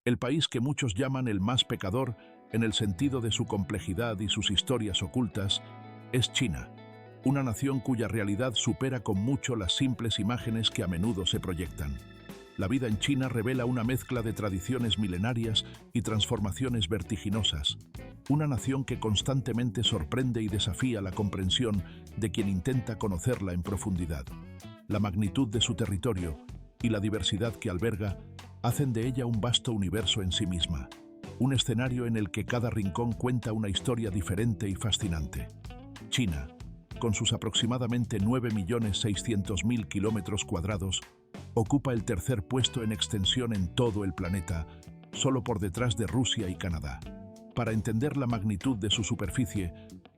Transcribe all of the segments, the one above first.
El país que muchos llaman el más pecador, en el sentido de su complejidad y sus historias ocultas, es China, una nación cuya realidad supera con mucho las simples imágenes que a menudo se proyectan. La vida en China revela una mezcla de tradiciones milenarias y transformaciones vertiginosas, una nación que constantemente sorprende y desafía la comprensión de quien intenta conocerla en profundidad. La magnitud de su territorio y la diversidad que alberga hacen de ella un vasto universo en sí misma, un escenario en el que cada rincón cuenta una historia diferente y fascinante. China, con sus aproximadamente 9.600.000 kilómetros cuadrados, ocupa el tercer puesto en extensión en todo el planeta, solo por detrás de Rusia y Canadá. Para entender la magnitud de su superficie,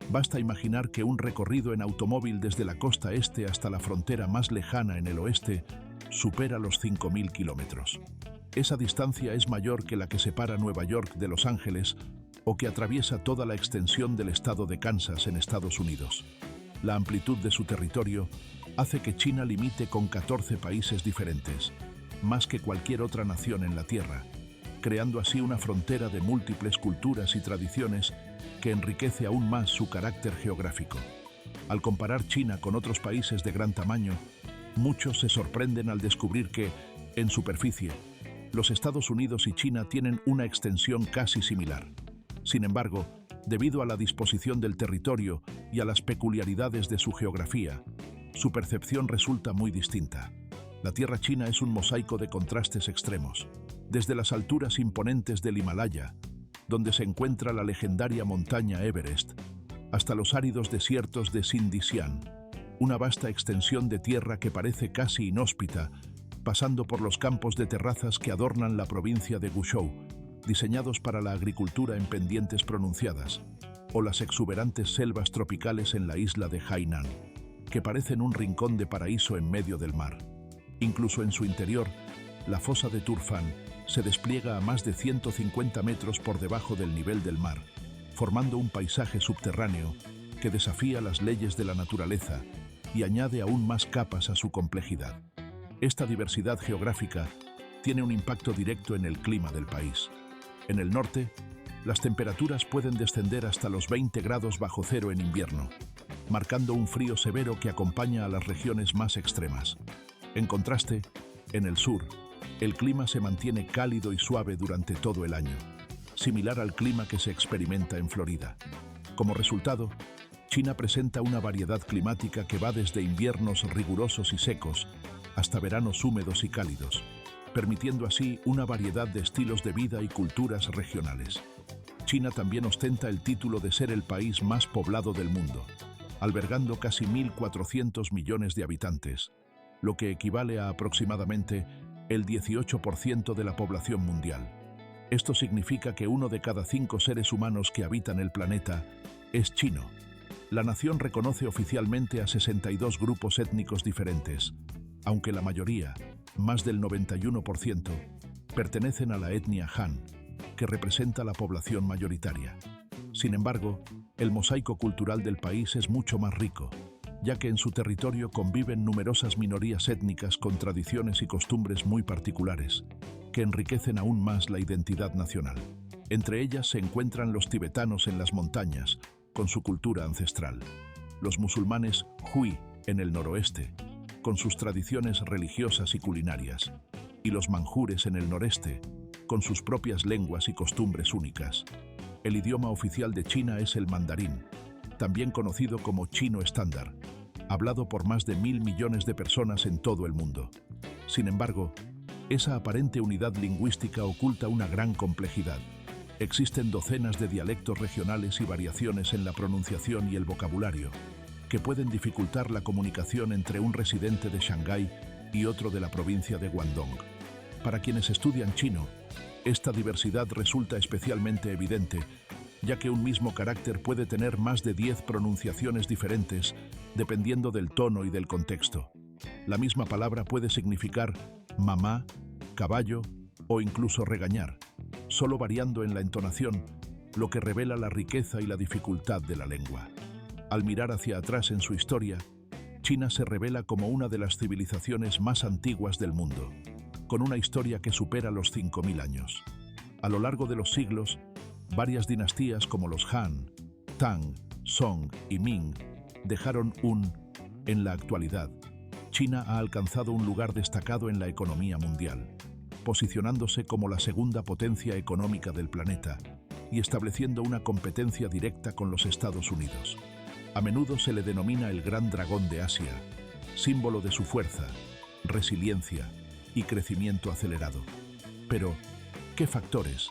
basta imaginar que un recorrido en automóvil desde la costa este hasta la frontera más lejana en el oeste supera los 5.000 kilómetros. Esa distancia es mayor que la que separa Nueva York de Los Ángeles o que atraviesa toda la extensión del estado de Kansas en Estados Unidos. La amplitud de su territorio hace que China limite con 14 países diferentes, más que cualquier otra nación en la Tierra, creando así una frontera de múltiples culturas y tradiciones que enriquece aún más su carácter geográfico. Al comparar China con otros países de gran tamaño, muchos se sorprenden al descubrir que, en superficie, los Estados Unidos y China tienen una extensión casi similar. Sin embargo, debido a la disposición del territorio y a las peculiaridades de su geografía, su percepción resulta muy distinta. La tierra china es un mosaico de contrastes extremos, desde las alturas imponentes del Himalaya, donde se encuentra la legendaria montaña Everest, hasta los áridos desiertos de Xinjiang, una vasta extensión de tierra que parece casi inhóspita, pasando por los campos de terrazas que adornan la provincia de Guizhou, diseñados para la agricultura en pendientes pronunciadas, o las exuberantes selvas tropicales en la isla de Hainan, que parecen un rincón de paraíso en medio del mar. Incluso en su interior, la fosa de Turfan se despliega a más de 150 metros por debajo del nivel del mar, formando un paisaje subterráneo que desafía las leyes de la naturaleza y añade aún más capas a su complejidad. Esta diversidad geográfica tiene un impacto directo en el clima del país. En el norte, las temperaturas pueden descender hasta los 20 grados bajo cero en invierno, marcando un frío severo que acompaña a las regiones más extremas. En contraste, en el sur, el clima se mantiene cálido y suave durante todo el año, similar al clima que se experimenta en Florida. Como resultado, China presenta una variedad climática que va desde inviernos rigurosos y secos hasta veranos húmedos y cálidos, permitiendo así una variedad de estilos de vida y culturas regionales. China también ostenta el título de ser el país más poblado del mundo, albergando casi 1.400 millones de habitantes, lo que equivale a aproximadamente el 18% de la población mundial. Esto significa que 1 de cada 5 seres humanos que habitan el planeta es chino. La nación reconoce oficialmente a 62 grupos étnicos diferentes, aunque la mayoría, más del 91%, pertenecen a la etnia Han, que representa la población mayoritaria. Sin embargo, el mosaico cultural del país es mucho más rico, ya que en su territorio conviven numerosas minorías étnicas con tradiciones y costumbres muy particulares, que enriquecen aún más la identidad nacional. Entre ellas se encuentran los tibetanos en las montañas, con su cultura ancestral, los musulmanes Hui en el noroeste, con sus tradiciones religiosas y culinarias, y los manjures en el noreste, con sus propias lenguas y costumbres únicas. El idioma oficial de China es el mandarín, también conocido como chino estándar, hablado por más de 1.000 millones de personas en todo el mundo. Sin embargo, esa aparente unidad lingüística oculta una gran complejidad. Existen docenas de dialectos regionales y variaciones en la pronunciación y el vocabulario, que pueden dificultar la comunicación entre un residente de Shanghái y otro de la provincia de Guangdong. Para quienes estudian chino, esta diversidad resulta especialmente evidente, ya que un mismo carácter puede tener más de 10 pronunciaciones diferentes dependiendo del tono y del contexto. La misma palabra puede significar mamá, caballo o incluso regañar, solo variando en la entonación, lo que revela la riqueza y la dificultad de la lengua. Al mirar hacia atrás en su historia, China se revela como una de las civilizaciones más antiguas del mundo, con una historia que supera los 5.000 años. A lo largo de los siglos, varias dinastías como los Han, Tang, Song y Ming dejaron En la actualidad, China ha alcanzado un lugar destacado en la economía mundial, posicionándose como la segunda potencia económica del planeta y estableciendo una competencia directa con los Estados Unidos. A menudo se le denomina el Gran Dragón de Asia, símbolo de su fuerza, resiliencia y crecimiento acelerado. Pero, ¿qué factores,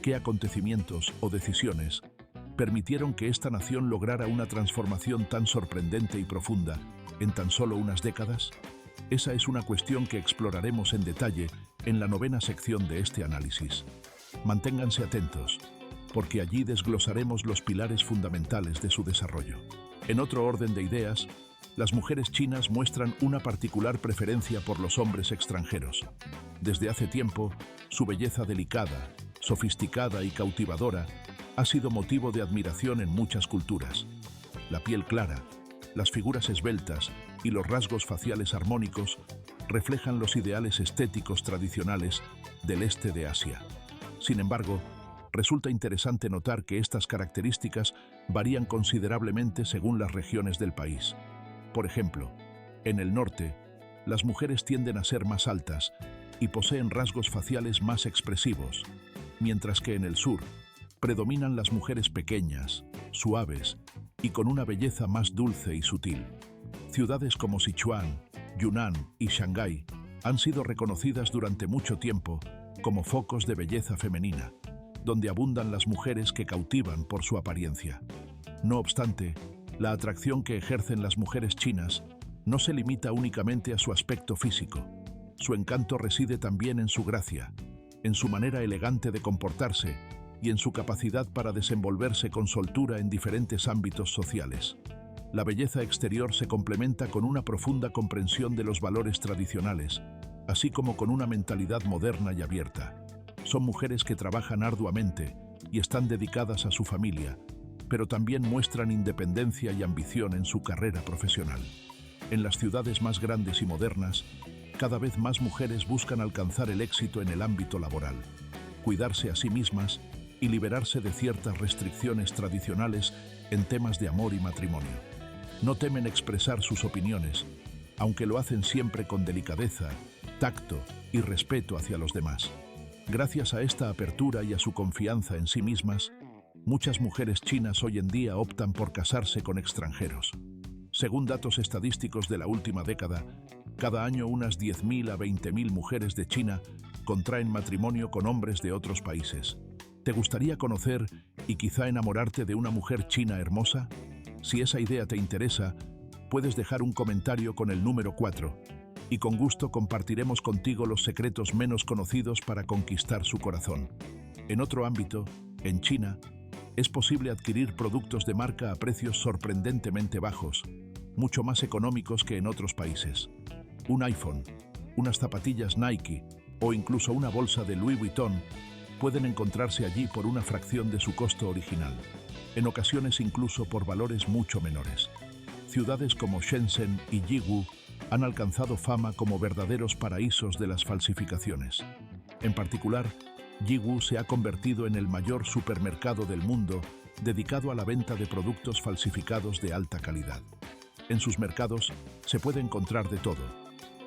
qué acontecimientos o decisiones permitieron que esta nación lograra una transformación tan sorprendente y profunda en tan solo unas décadas? Esa es una cuestión que exploraremos en detalle en la 9ª sección de este análisis. Manténganse atentos, porque allí desglosaremos los pilares fundamentales de su desarrollo. En otro orden de ideas, las mujeres chinas muestran una particular preferencia por los hombres extranjeros. Desde hace tiempo, su belleza delicada, sofisticada y cautivadora ha sido motivo de admiración en muchas culturas. La piel clara, las figuras esbeltas y los rasgos faciales armónicos reflejan los ideales estéticos tradicionales del este de Asia. Sin embargo, resulta interesante notar que estas características varían considerablemente según las regiones del país. Por ejemplo, en el norte, las mujeres tienden a ser más altas y poseen rasgos faciales más expresivos, mientras que en el sur predominan las mujeres pequeñas, suaves y con una belleza más dulce y sutil. Ciudades como Sichuan, Yunnan y Shanghái han sido reconocidas durante mucho tiempo como focos de belleza femenina, donde abundan las mujeres que cautivan por su apariencia. No obstante, la atracción que ejercen las mujeres chinas no se limita únicamente a su aspecto físico. Su encanto reside también en su gracia, en su manera elegante de comportarse y en su capacidad para desenvolverse con soltura en diferentes ámbitos sociales. La belleza exterior se complementa con una profunda comprensión de los valores tradicionales, así como con una mentalidad moderna y abierta. Son mujeres que trabajan arduamente y están dedicadas a su familia, pero también muestran independencia y ambición en su carrera profesional. En las ciudades más grandes y modernas, cada vez más mujeres buscan alcanzar el éxito en el ámbito laboral, cuidarse a sí mismas y liberarse de ciertas restricciones tradicionales en temas de amor y matrimonio. No temen expresar sus opiniones, aunque lo hacen siempre con delicadeza, tacto y respeto hacia los demás. Gracias a esta apertura y a su confianza en sí mismas, muchas mujeres chinas hoy en día optan por casarse con extranjeros. Según datos estadísticos de la última década, cada año unas 10.000 a 20.000 mujeres de China contraen matrimonio con hombres de otros países. ¿Te gustaría conocer y quizá enamorarte de una mujer china hermosa? Si esa idea te interesa, puedes dejar un comentario con el número 4 y con gusto compartiremos contigo los secretos menos conocidos para conquistar su corazón. En otro ámbito, en China, es posible adquirir productos de marca a precios sorprendentemente bajos, mucho más económicos que en otros países. Un iPhone, unas zapatillas Nike o incluso una bolsa de Louis Vuitton pueden encontrarse allí por una fracción de su costo original, en ocasiones incluso por valores mucho menores. Ciudades como Shenzhen y Yiwu han alcanzado fama como verdaderos paraísos de las falsificaciones. En particular, Yiwu se ha convertido en el mayor supermercado del mundo dedicado a la venta de productos falsificados de alta calidad. En sus mercados se puede encontrar de todo: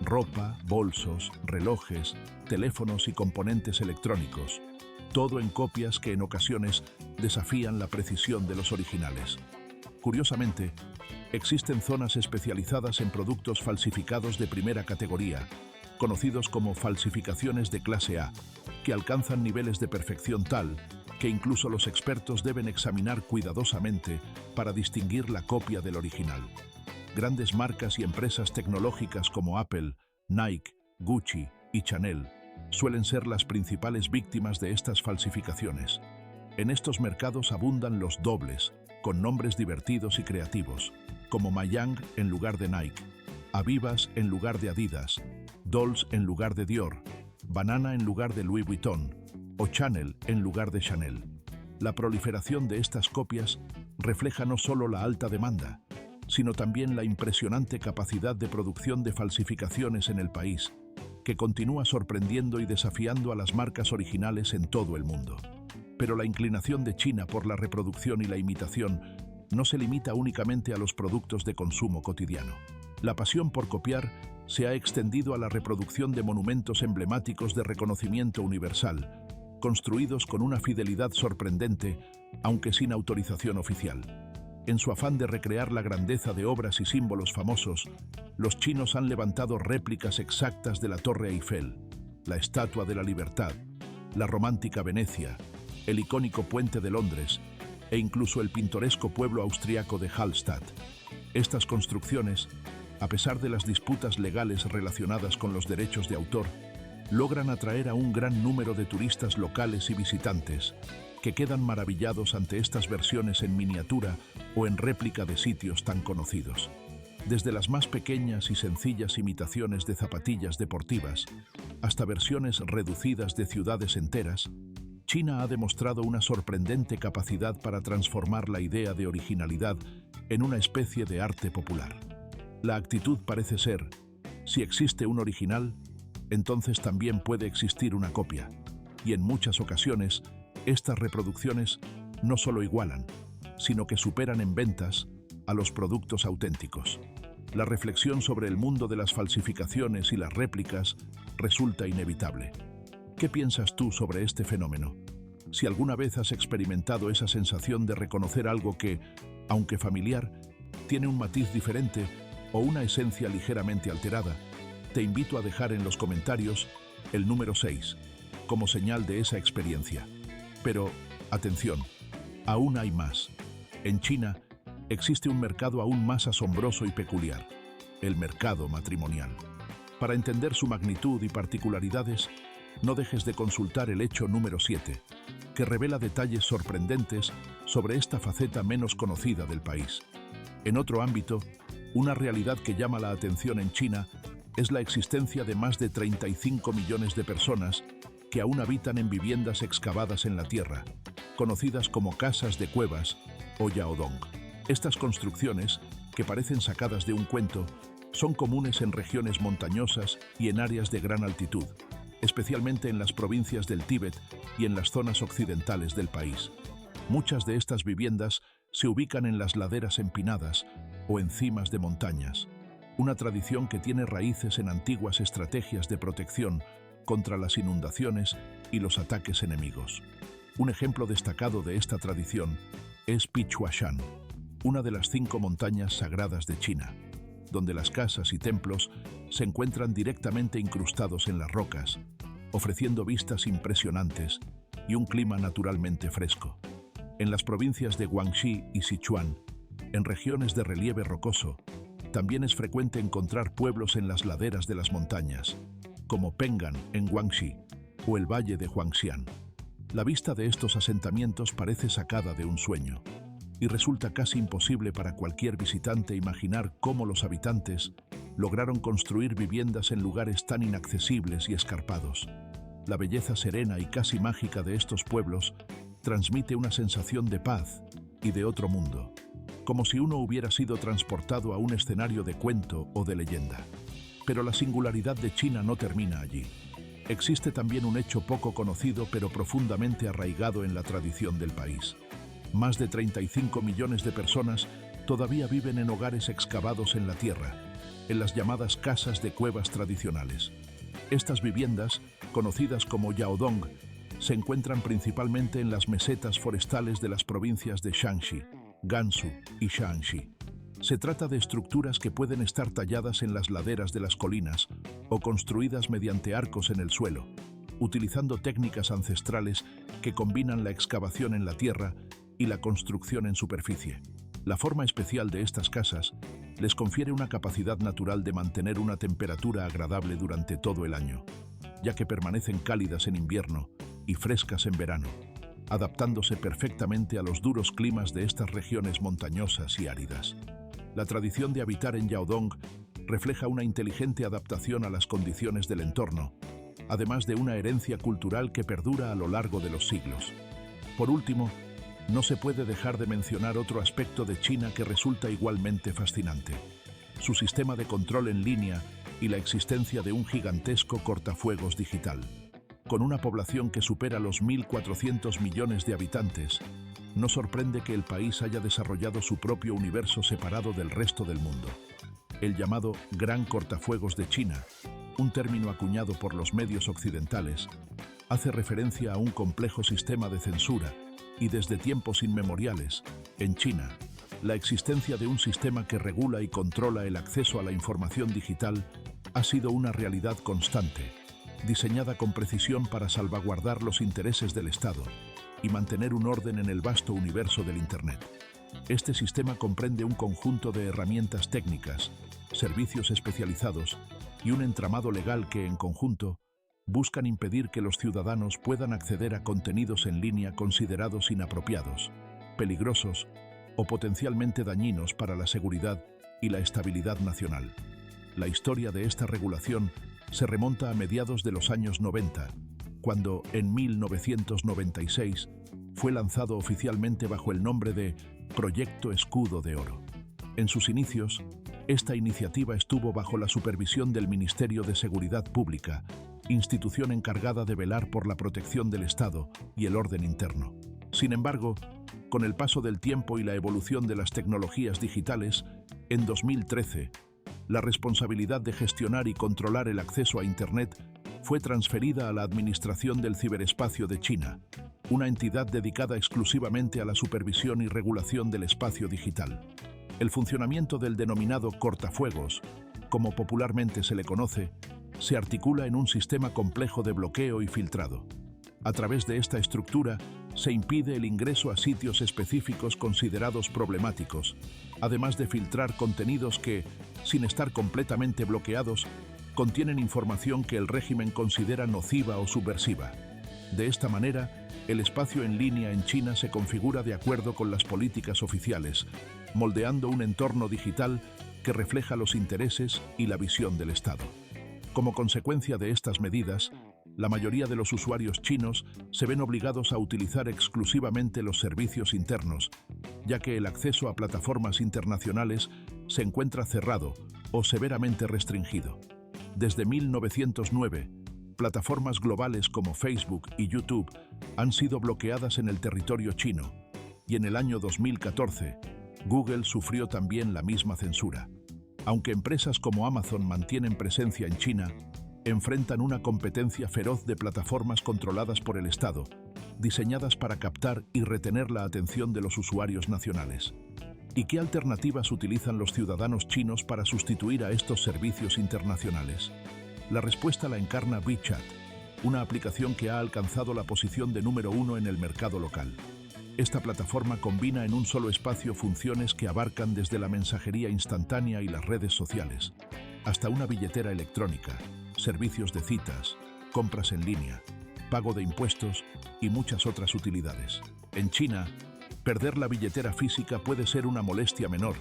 ropa, bolsos, relojes, teléfonos y componentes electrónicos, todo en copias que en ocasiones desafían la precisión de los originales. Curiosamente, existen zonas especializadas en productos falsificados de primera categoría, conocidos como falsificaciones de clase A, que alcanzan niveles de perfección tal que incluso los expertos deben examinar cuidadosamente para distinguir la copia del original. Grandes marcas y empresas tecnológicas como Apple, Nike, Gucci y Chanel suelen ser las principales víctimas de estas falsificaciones. En estos mercados abundan los dobles, con nombres divertidos y creativos, como Mayang en lugar de Nike, Avivas en lugar de Adidas, Dolls en lugar de Dior, Banana en lugar de Louis Vuitton o Chanel en lugar de Chanel. La proliferación de estas copias refleja no solo la alta demanda, sino también la impresionante capacidad de producción de falsificaciones en el país, que continúa sorprendiendo y desafiando a las marcas originales en todo el mundo. Pero la inclinación de China por la reproducción y la imitación no se limita únicamente a los productos de consumo cotidiano. La pasión por copiar se ha extendido a la reproducción de monumentos emblemáticos de reconocimiento universal, construidos con una fidelidad sorprendente, aunque sin autorización oficial. En su afán de recrear la grandeza de obras y símbolos famosos, los chinos han levantado réplicas exactas de la Torre Eiffel, la Estatua de la Libertad, la romántica Venecia, el icónico Puente de Londres e incluso el pintoresco pueblo austriaco de Hallstatt. Estas construcciones, a pesar de las disputas legales relacionadas con los derechos de autor, logran atraer a un gran número de turistas locales y visitantes, que quedan maravillados ante estas versiones en miniatura o en réplica de sitios tan conocidos. Desde las más pequeñas y sencillas imitaciones de zapatillas deportivas hasta versiones reducidas de ciudades enteras, China ha demostrado una sorprendente capacidad para transformar la idea de originalidad en una especie de arte popular. La actitud parece ser: si existe un original, entonces también puede existir una copia. Y en muchas ocasiones, estas reproducciones no solo igualan, sino que superan en ventas a los productos auténticos. La reflexión sobre el mundo de las falsificaciones y las réplicas resulta inevitable. ¿Qué piensas tú sobre este fenómeno? Si alguna vez has experimentado esa sensación de reconocer algo que, aunque familiar, tiene un matiz diferente o una esencia ligeramente alterada, te invito a dejar en los comentarios el número 6, como señal de esa experiencia. Pero, atención, aún hay más. En China, existe un mercado aún más asombroso y peculiar: el mercado matrimonial. Para entender su magnitud y particularidades, no dejes de consultar el hecho número 7, que revela detalles sorprendentes sobre esta faceta menos conocida del país. En otro ámbito, una realidad que llama la atención en China es la existencia de más de 35 millones de personas que aún habitan en viviendas excavadas en la tierra, conocidas como casas de cuevas o yaodong. Estas construcciones, que parecen sacadas de un cuento, son comunes en regiones montañosas y en áreas de gran altitud, especialmente en las provincias del Tíbet y en las zonas occidentales del país. Muchas de estas viviendas se ubican en las laderas empinadas o en cimas de montañas, una tradición que tiene raíces en antiguas estrategias de protección contra las inundaciones y los ataques enemigos. Un ejemplo destacado de esta tradición es Pichuashan, una de las 5 montañas sagradas de China, donde las casas y templos se encuentran directamente incrustados en las rocas, ofreciendo vistas impresionantes y un clima naturalmente fresco. En las provincias de Guangxi y Sichuan, en regiones de relieve rocoso, también es frecuente encontrar pueblos en las laderas de las montañas, como Pengan en Guangxi o el valle de Huangxian. La vista de estos asentamientos parece sacada de un sueño, y resulta casi imposible para cualquier visitante imaginar cómo los habitantes lograron construir viviendas en lugares tan inaccesibles y escarpados. La belleza serena y casi mágica de estos pueblos transmite una sensación de paz y de otro mundo, como si uno hubiera sido transportado a un escenario de cuento o de leyenda. Pero la singularidad de China no termina allí. Existe también un hecho poco conocido pero profundamente arraigado en la tradición del país. Más de 35 millones de personas todavía viven en hogares excavados en la tierra, en las llamadas casas de cuevas tradicionales. Estas viviendas, conocidas como yaodong, se encuentran principalmente en las mesetas forestales de las provincias de Shanxi, Gansu y Shaanxi. Se trata de estructuras que pueden estar talladas en las laderas de las colinas o construidas mediante arcos en el suelo, utilizando técnicas ancestrales que combinan la excavación en la tierra y la construcción en superficie. La forma especial de estas casas les confiere una capacidad natural de mantener una temperatura agradable durante todo el año, ya que permanecen cálidas en invierno y frescas en verano, adaptándose perfectamente a los duros climas de estas regiones montañosas y áridas. La tradición de habitar en yaodong refleja una inteligente adaptación a las condiciones del entorno, además de una herencia cultural que perdura a lo largo de los siglos. Por último, no se puede dejar de mencionar otro aspecto de China que resulta igualmente fascinante: su sistema de control en línea y la existencia de un gigantesco cortafuegos digital. Con una población que supera los 1.400 millones de habitantes, no sorprende que el país haya desarrollado su propio universo separado del resto del mundo. El llamado Gran Cortafuegos de China, un término acuñado por los medios occidentales, hace referencia a un complejo sistema de censura y desde tiempos inmemoriales, en China, la existencia de un sistema que regula y controla el acceso a la información digital ha sido una realidad constante, diseñada con precisión para salvaguardar los intereses del Estado y mantener un orden en el vasto universo del Internet. Este sistema comprende un conjunto de herramientas técnicas, servicios especializados y un entramado legal que, en conjunto, buscan impedir que los ciudadanos puedan acceder a contenidos en línea considerados inapropiados, peligrosos o potencialmente dañinos para la seguridad y la estabilidad nacional. La historia de esta regulación se remonta a mediados de los años 90, cuando, en 1996, fue lanzado oficialmente bajo el nombre de Proyecto Escudo de Oro. En sus inicios, esta iniciativa estuvo bajo la supervisión del Ministerio de Seguridad Pública, institución encargada de velar por la protección del Estado y el orden interno. Sin embargo, con el paso del tiempo y la evolución de las tecnologías digitales, en 2013, la responsabilidad de gestionar y controlar el acceso a Internet fue transferida a la Administración del Ciberespacio de China, una entidad dedicada exclusivamente a la supervisión y regulación del espacio digital. El funcionamiento del denominado cortafuegos, como popularmente se le conoce, se articula en un sistema complejo de bloqueo y filtrado. A través de esta estructura, se impide el ingreso a sitios específicos considerados problemáticos, además de filtrar contenidos que, sin estar completamente bloqueados, contienen información que el régimen considera nociva o subversiva. De esta manera, el espacio en línea en China se configura de acuerdo con las políticas oficiales, moldeando un entorno digital que refleja los intereses y la visión del Estado. Como consecuencia de estas medidas, la mayoría de los usuarios chinos se ven obligados a utilizar exclusivamente los servicios internos, ya que el acceso a plataformas internacionales se encuentra cerrado o severamente restringido. Desde 1909, plataformas globales como Facebook y YouTube han sido bloqueadas en el territorio chino, y en el año 2014, Google sufrió también la misma censura. Aunque empresas como Amazon mantienen presencia en China, enfrentan una competencia feroz de plataformas controladas por el Estado, diseñadas para captar y retener la atención de los usuarios nacionales. ¿Y qué alternativas utilizan los ciudadanos chinos para sustituir a estos servicios internacionales? La respuesta la encarna WeChat, una aplicación que ha alcanzado la posición de número 1 en el mercado local. Esta plataforma combina en un solo espacio funciones que abarcan desde la mensajería instantánea y las redes sociales, hasta una billetera electrónica, servicios de citas, compras en línea, pago de impuestos y muchas otras utilidades. En China, perder la billetera física puede ser una molestia menor,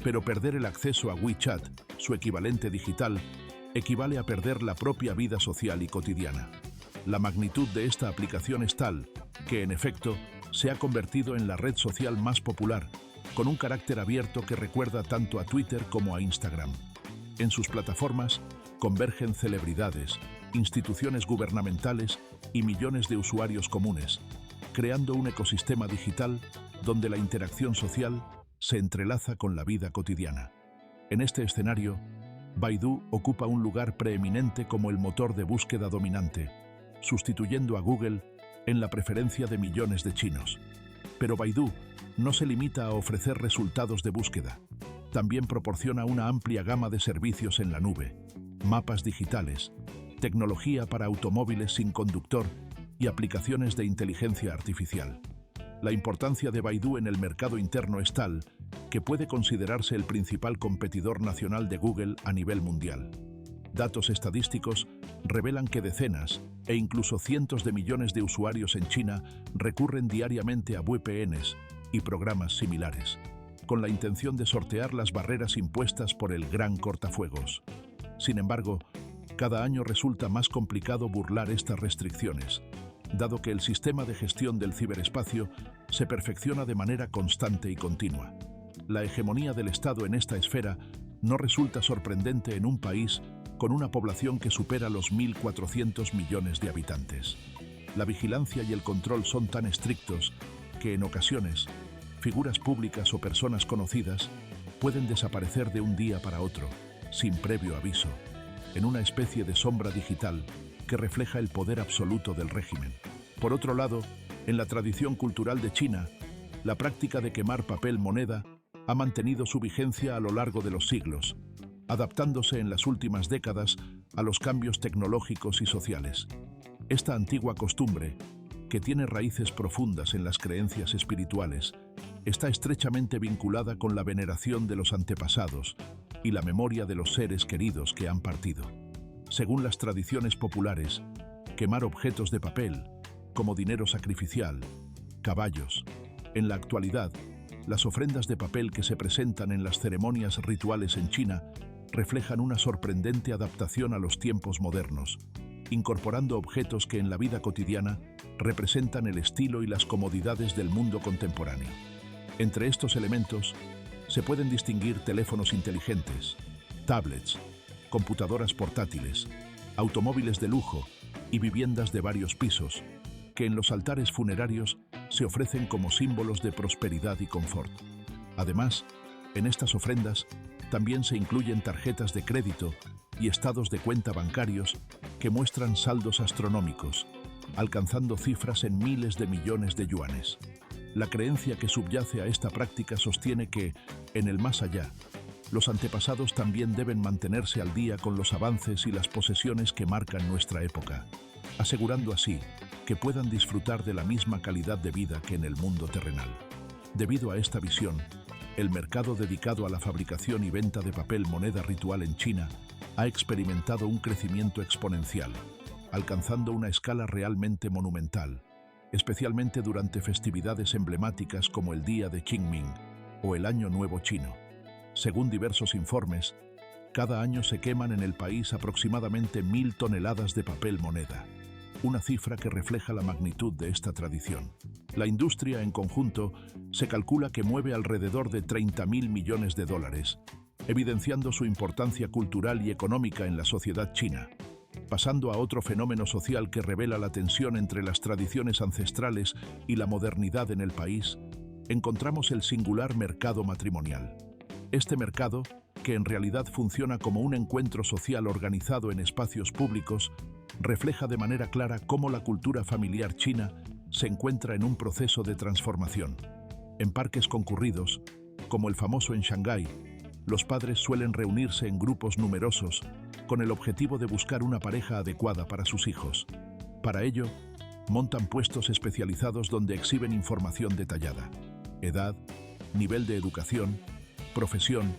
pero perder el acceso a WeChat, su equivalente digital, equivale a perder la propia vida social y cotidiana. La magnitud de esta aplicación es tal que, en efecto, se ha convertido en la red social más popular, con un carácter abierto que recuerda tanto a Twitter como a Instagram. En sus plataformas convergen celebridades, instituciones gubernamentales y millones de usuarios comunes, creando un ecosistema digital donde la interacción social se entrelaza con la vida cotidiana. En este escenario, Baidu ocupa un lugar preeminente como el motor de búsqueda dominante, sustituyendo a Google en la preferencia de millones de chinos. Pero Baidu no se limita a ofrecer resultados de búsqueda. También proporciona una amplia gama de servicios en la nube, mapas digitales, tecnología para automóviles sin conductor y aplicaciones de inteligencia artificial. La importancia de Baidu en el mercado interno es tal que puede considerarse el principal competidor nacional de Google a nivel mundial. Datos estadísticos revelan que decenas e incluso cientos de millones de usuarios en China recurren diariamente a VPNs y programas similares, con la intención de sortear las barreras impuestas por el gran cortafuegos. Sin embargo, cada año resulta más complicado burlar estas restricciones, dado que el sistema de gestión del ciberespacio se perfecciona de manera constante y continua. La hegemonía del Estado en esta esfera no resulta sorprendente en un país con una población que supera los 1.400 millones de habitantes. La vigilancia y el control son tan estrictos que, en ocasiones, figuras públicas o personas conocidas pueden desaparecer de un día para otro, sin previo aviso, en una especie de sombra digital que refleja el poder absoluto del régimen. Por otro lado, en la tradición cultural de China, la práctica de quemar papel moneda ha mantenido su vigencia a lo largo de los siglos, adaptándose en las últimas décadas a los cambios tecnológicos y sociales. Esta antigua costumbre, que tiene raíces profundas en las creencias espirituales, está estrechamente vinculada con la veneración de los antepasados y la memoria de los seres queridos que han partido. Según las tradiciones populares, quemar objetos de papel, como dinero sacrificial, caballos. En la actualidad, las ofrendas de papel que se presentan en las ceremonias rituales en China reflejan una sorprendente adaptación a los tiempos modernos, incorporando objetos que en la vida cotidiana representan el estilo y las comodidades del mundo contemporáneo. Entre estos elementos se pueden distinguir teléfonos inteligentes, tablets, computadoras portátiles, automóviles de lujo y viviendas de varios pisos, que en los altares funerarios se ofrecen como símbolos de prosperidad y confort. Además, en estas ofrendas también se incluyen tarjetas de crédito y estados de cuenta bancarios que muestran saldos astronómicos, alcanzando cifras en miles de millones de yuanes. La creencia que subyace a esta práctica sostiene que, en el más allá, los antepasados también deben mantenerse al día con los avances y las posesiones que marcan nuestra época, asegurando así que puedan disfrutar de la misma calidad de vida que en el mundo terrenal. Debido a esta visión, el mercado dedicado a la fabricación y venta de papel moneda ritual en China ha experimentado un crecimiento exponencial, alcanzando una escala realmente monumental, especialmente durante festividades emblemáticas como el Día de Qingming o el Año Nuevo Chino. Según diversos informes, cada año se queman en el país aproximadamente 1.000 toneladas de papel moneda, una cifra que refleja la magnitud de esta tradición. La industria en conjunto se calcula que mueve alrededor de 30.000 millones de dólares, evidenciando su importancia cultural y económica en la sociedad china. Pasando a otro fenómeno social que revela la tensión entre las tradiciones ancestrales y la modernidad en el país, encontramos el singular mercado matrimonial. Este mercado, que en realidad funciona como un encuentro social organizado en espacios públicos, refleja de manera clara cómo la cultura familiar china se encuentra en un proceso de transformación. En parques concurridos, como el famoso en Shanghái, los padres suelen reunirse en grupos numerosos con el objetivo de buscar una pareja adecuada para sus hijos. Para ello, montan puestos especializados donde exhiben información detallada: edad, nivel de educación, profesión,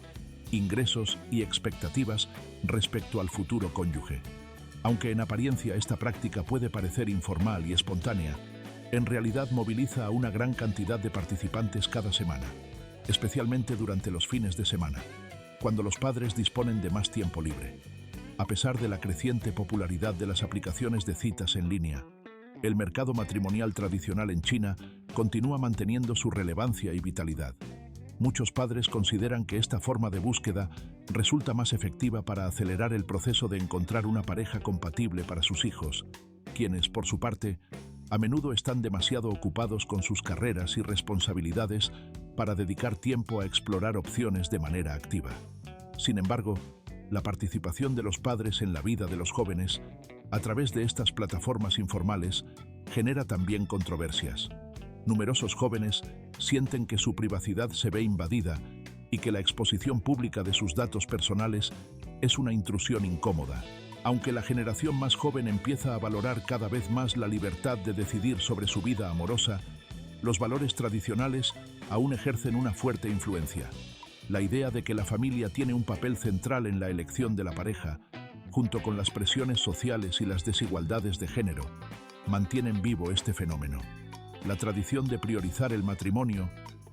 ingresos y expectativas respecto al futuro cónyuge. Aunque en apariencia esta práctica puede parecer informal y espontánea, en realidad moviliza a una gran cantidad de participantes cada semana, especialmente durante los fines de semana, cuando los padres disponen de más tiempo libre. A pesar de la creciente popularidad de las aplicaciones de citas en línea, el mercado matrimonial tradicional en China continúa manteniendo su relevancia y vitalidad. Muchos padres consideran que esta forma de búsqueda resulta más efectiva para acelerar el proceso de encontrar una pareja compatible para sus hijos, quienes, por su parte, a menudo están demasiado ocupados con sus carreras y responsabilidades para dedicar tiempo a explorar opciones de manera activa. Sin embargo, la participación de los padres en la vida de los jóvenes, a través de estas plataformas informales, genera también controversias. Numerosos jóvenes sienten que su privacidad se ve invadida y que la exposición pública de sus datos personales es una intrusión incómoda. Aunque la generación más joven empieza a valorar cada vez más la libertad de decidir sobre su vida amorosa, los valores tradicionales aún ejercen una fuerte influencia. La idea de que la familia tiene un papel central en la elección de la pareja, junto con las presiones sociales y las desigualdades de género, mantienen vivo este fenómeno. La tradición de priorizar el matrimonio,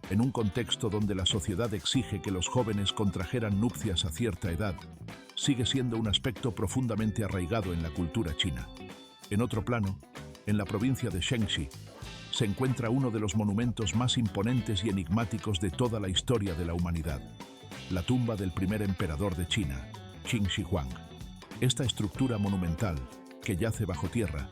en un contexto donde la sociedad exige que los jóvenes contrajeran nupcias a cierta edad, sigue siendo un aspecto profundamente arraigado en la cultura china. En otro plano, en la provincia de Shenxi, se encuentra uno de los monumentos más imponentes y enigmáticos de toda la historia de la humanidad, la tumba del primer emperador de China, Qin Shi Huang. Esta estructura monumental, que yace bajo tierra,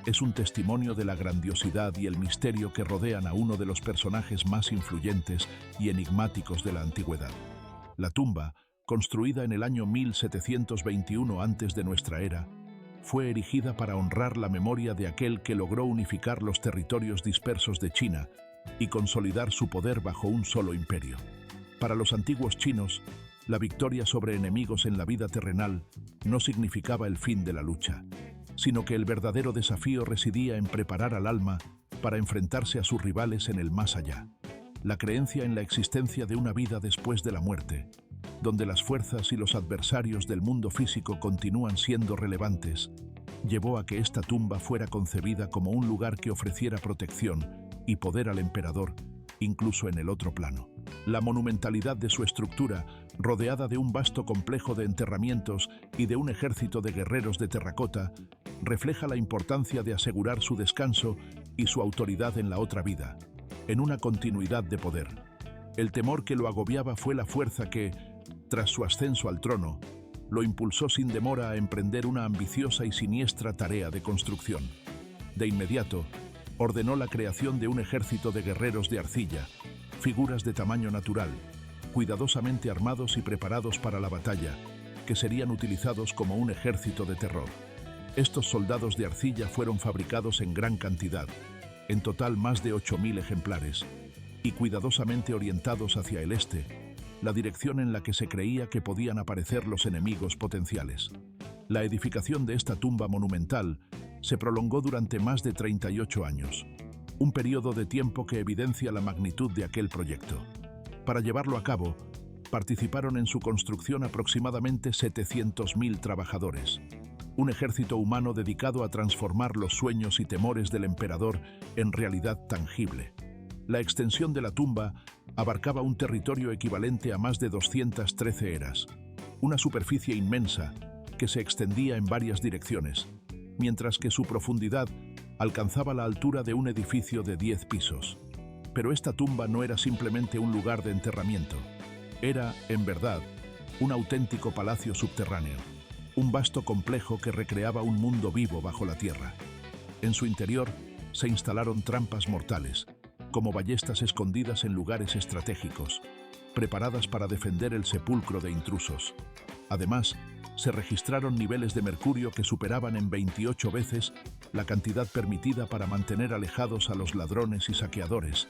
es un testimonio de la grandiosidad y el misterio que rodean a uno de los personajes más influyentes y enigmáticos de la antigüedad. La tumba, construida en el año 1721 antes de nuestra era, fue erigida para honrar la memoria de aquel que logró unificar los territorios dispersos de China y consolidar su poder bajo un solo imperio. Para los antiguos chinos, la victoria sobre enemigos en la vida terrenal no significaba el fin de la lucha, sino que el verdadero desafío residía en preparar al alma para enfrentarse a sus rivales en el más allá. La creencia en la existencia de una vida después de la muerte, donde las fuerzas y los adversarios del mundo físico continúan siendo relevantes, llevó a que esta tumba fuera concebida como un lugar que ofreciera protección y poder al emperador, incluso en el otro plano. La monumentalidad de su estructura, rodeada de un vasto complejo de enterramientos y de un ejército de guerreros de terracota, refleja la importancia de asegurar su descanso y su autoridad en la otra vida, en una continuidad de poder. El temor que lo agobiaba fue la fuerza que, tras su ascenso al trono, lo impulsó sin demora a emprender una ambiciosa y siniestra tarea de construcción. De inmediato, ordenó la creación de un ejército de guerreros de arcilla, figuras de tamaño natural, cuidadosamente armados y preparados para la batalla, que serían utilizados como un ejército de terror. Estos soldados de arcilla fueron fabricados en gran cantidad, en total más de 8.000 ejemplares, y cuidadosamente orientados hacia el este, la dirección en la que se creía que podían aparecer los enemigos potenciales. La edificación de esta tumba monumental se prolongó durante más de 38 años, un periodo de tiempo que evidencia la magnitud de aquel proyecto. Para llevarlo a cabo, participaron en su construcción aproximadamente 700.000 trabajadores, un ejército humano dedicado a transformar los sueños y temores del emperador en realidad tangible. La extensión de la tumba abarcaba un territorio equivalente a más de 213 eras, una superficie inmensa que se extendía en varias direcciones, mientras que su profundidad alcanzaba la altura de un edificio de 10 pisos. Pero esta tumba no era simplemente un lugar de enterramiento. Era, en verdad, un auténtico palacio subterráneo, un vasto complejo que recreaba un mundo vivo bajo la tierra. En su interior se instalaron trampas mortales, como ballestas escondidas en lugares estratégicos, preparadas para defender el sepulcro de intrusos. Además, se registraron niveles de mercurio que superaban en 28 veces la cantidad permitida para mantener alejados a los ladrones y saqueadores,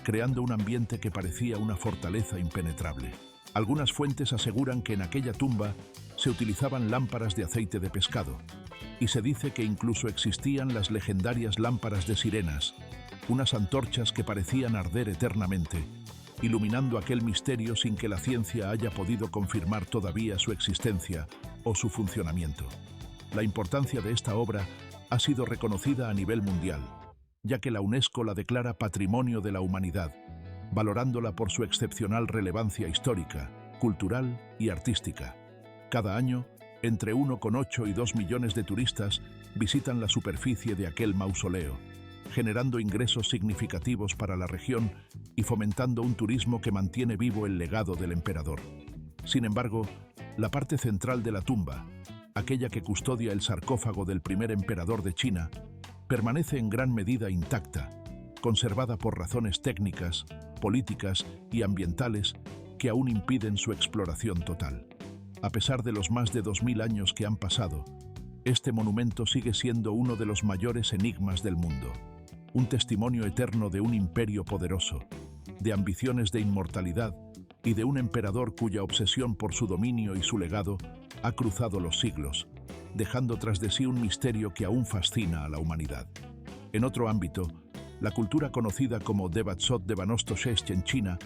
creando un ambiente que parecía una fortaleza impenetrable. Algunas fuentes aseguran que en aquella tumba se utilizaban lámparas de aceite de pescado, y se dice que incluso existían las legendarias lámparas de sirenas, unas antorchas que parecían arder eternamente, iluminando aquel misterio sin que la ciencia haya podido confirmar todavía su existencia o su funcionamiento. La importancia de esta obra ha sido reconocida a nivel mundial, ya que la UNESCO la declara Patrimonio de la Humanidad, valorándola por su excepcional relevancia histórica, cultural y artística. Cada año, entre 1,8 y 2 millones de turistas visitan la superficie de aquel mausoleo, generando ingresos significativos para la región y fomentando un turismo que mantiene vivo el legado del emperador. Sin embargo, la parte central de la tumba, aquella que custodia el sarcófago del primer emperador de China, permanece en gran medida intacta, conservada por razones técnicas, políticas y ambientales que aún impiden su exploración total. A pesar de los más de 2000 años que han pasado, este monumento sigue siendo uno de los mayores enigmas del mundo, un testimonio eterno de un imperio poderoso, de ambiciones de inmortalidad y de un emperador cuya obsesión por su dominio y su legado ha cruzado los siglos, dejando tras de sí un misterio que aún fascina a la humanidad. En otro ámbito, la cultura conocida como Debatsot de Banostoshest en China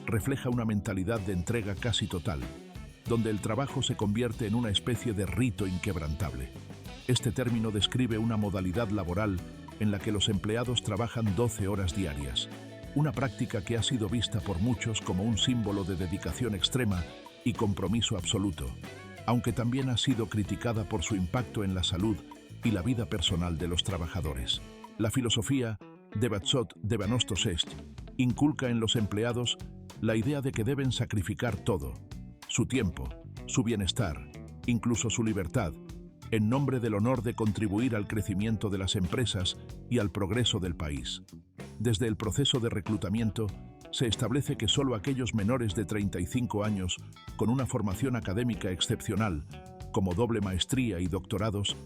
refleja una mentalidad de entrega casi total, donde el trabajo se convierte en una especie de rito inquebrantable. Este término describe una modalidad laboral en la que los empleados trabajan 12 horas diarias, una práctica que ha sido vista por muchos como un símbolo de dedicación extrema y compromiso absoluto, aunque también ha sido criticada por su impacto en la salud y la vida personal de los trabajadores. La filosofía Debatsot de Banostoshest inculca en los empleados la idea de que deben sacrificar todo: su tiempo, su bienestar, incluso su libertad, en nombre del honor de contribuir al crecimiento de las empresas y al progreso del país. Desde el proceso de reclutamiento, se establece que solo aquellos menores de 35 años con una formación académica excepcional, como doble maestría y doctorados,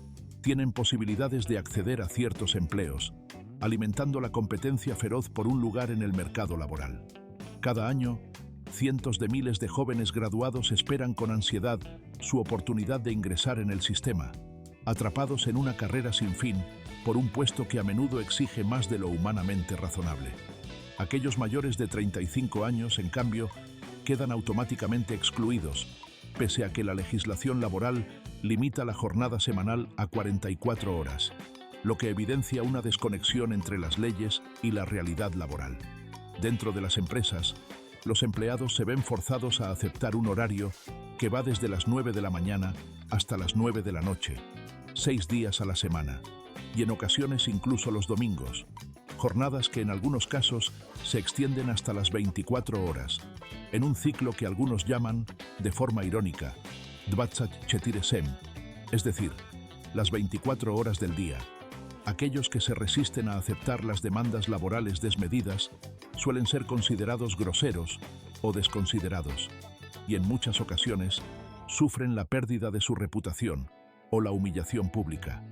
tienen posibilidades de acceder a ciertos empleos, alimentando la competencia feroz por un lugar en el mercado laboral. Cada año, cientos de miles de jóvenes graduados esperan con ansiedad su oportunidad de ingresar en el sistema, atrapados en una carrera sin fin por un puesto que a menudo exige más de lo humanamente razonable. Aquellos mayores de 35 años, en cambio, quedan automáticamente excluidos, pese a que la legislación laboral limita la jornada semanal a 44 horas, lo que evidencia una desconexión entre las leyes y la realidad laboral. Dentro de las empresas, los empleados se ven forzados a aceptar un horario que va desde las 9 de la mañana hasta las 9 de la noche, 6 días a la semana, y en ocasiones incluso los domingos, jornadas que en algunos casos se extienden hasta las 24 horas, en un ciclo que algunos llaman, de forma irónica, 24/7, es decir, las 24 horas del día. Aquellos que se resisten a aceptar las demandas laborales desmedidas suelen ser considerados groseros o desconsiderados, y en muchas ocasiones sufren la pérdida de su reputación o la humillación pública.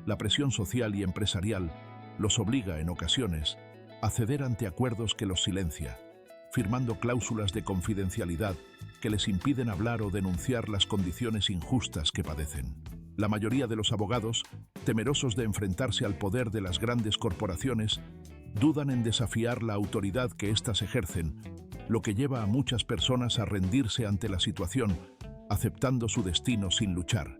La presión social y empresarial los obliga en ocasiones a ceder ante acuerdos que los silencia, firmando cláusulas de confidencialidad que les impiden hablar o denunciar las condiciones injustas que padecen. La mayoría de los abogados, temerosos de enfrentarse al poder de las grandes corporaciones, dudan en desafiar la autoridad que éstas ejercen, lo que lleva a muchas personas a rendirse ante la situación, aceptando su destino sin luchar.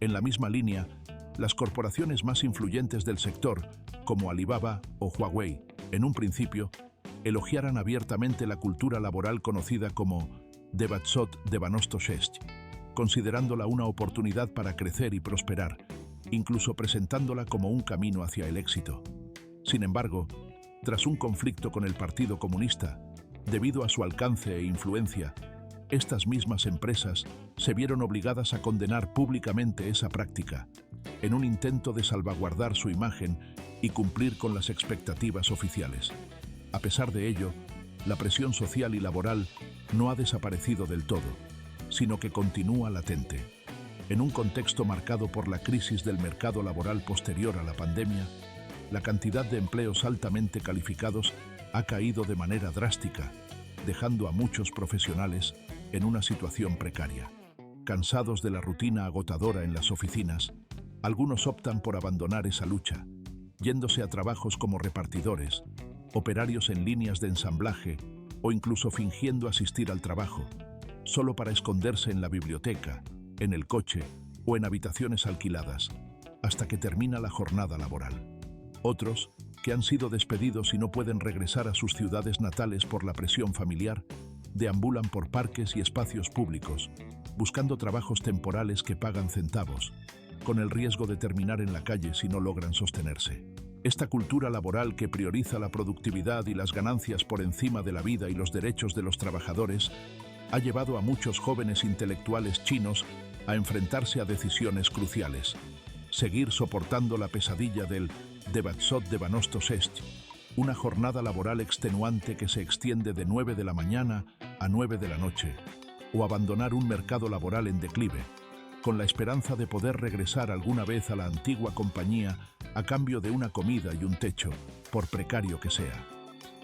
En la misma línea, las corporaciones más influyentes del sector, como Alibaba o Huawei, en un principio, elogiaran abiertamente la cultura laboral conocida como «Debatsot-Devanostos-Est», considerándola una oportunidad para crecer y prosperar, incluso presentándola como un camino hacia el éxito. Sin embargo, tras un conflicto con el Partido Comunista, debido a su alcance e influencia, estas mismas empresas se vieron obligadas a condenar públicamente esa práctica, en un intento de salvaguardar su imagen y cumplir con las expectativas oficiales. A pesar de ello, la presión social y laboral no ha desaparecido del todo, sino que continúa latente. En un contexto marcado por la crisis del mercado laboral posterior a la pandemia, la cantidad de empleos altamente calificados ha caído de manera drástica, dejando a muchos profesionales en una situación precaria. Cansados de la rutina agotadora en las oficinas, algunos optan por abandonar esa lucha, yéndose a trabajos como repartidores, operarios en líneas de ensamblaje o incluso fingiendo asistir al trabajo, solo para esconderse en la biblioteca, en el coche o en habitaciones alquiladas, hasta que termina la jornada laboral. Otros, que han sido despedidos y no pueden regresar a sus ciudades natales por la presión familiar, deambulan por parques y espacios públicos, buscando trabajos temporales que pagan centavos, con el riesgo de terminar en la calle si no logran sostenerse. Esta cultura laboral que prioriza la productividad y las ganancias por encima de la vida y los derechos de los trabajadores ha llevado a muchos jóvenes intelectuales chinos a enfrentarse a decisiones cruciales: seguir soportando la pesadilla del Debatsot-Devanostos-Est, una jornada laboral extenuante que se extiende de 9 de la mañana a 9 de la noche, o abandonar un mercado laboral en declive, con la esperanza de poder regresar alguna vez a la antigua compañía a cambio de una comida y un techo, por precario que sea.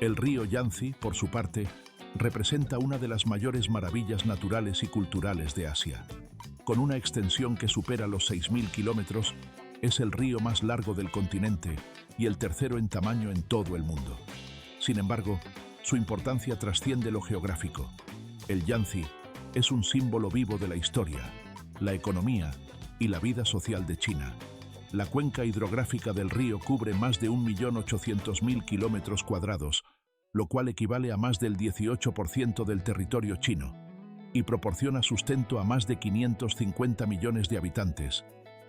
El río Yangtze, por su parte, representa una de las mayores maravillas naturales y culturales de Asia. Con una extensión que supera los 6.000 kilómetros, es el río más largo del continente y el tercero en tamaño en todo el mundo. Sin embargo, su importancia trasciende lo geográfico. El Yangtze es un símbolo vivo de la historia, la economía y la vida social de China. La cuenca hidrográfica del río cubre más de 1.800.000 kilómetros cuadrados, lo cual equivale a más del 18% del territorio chino, y proporciona sustento a más de 550 millones de habitantes,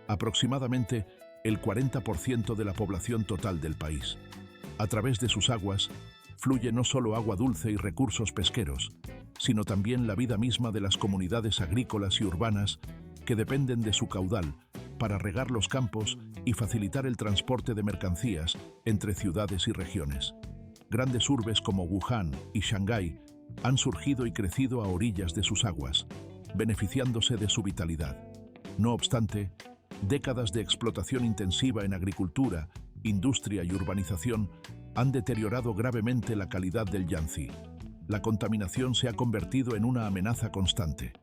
aproximadamente el 40% de la población total del país. A través de sus aguas fluye no solo agua dulce y recursos pesqueros, sino también la vida misma de las comunidades agrícolas y urbanas que dependen de su caudal, para regar los campos y facilitar el transporte de mercancías entre ciudades y regiones. Grandes urbes como Wuhan y Shanghái han surgido y crecido a orillas de sus aguas, beneficiándose de su vitalidad. No obstante, décadas de explotación intensiva en agricultura, industria y urbanización han deteriorado gravemente la calidad del Yangtze. La contaminación se ha convertido en una amenaza constante.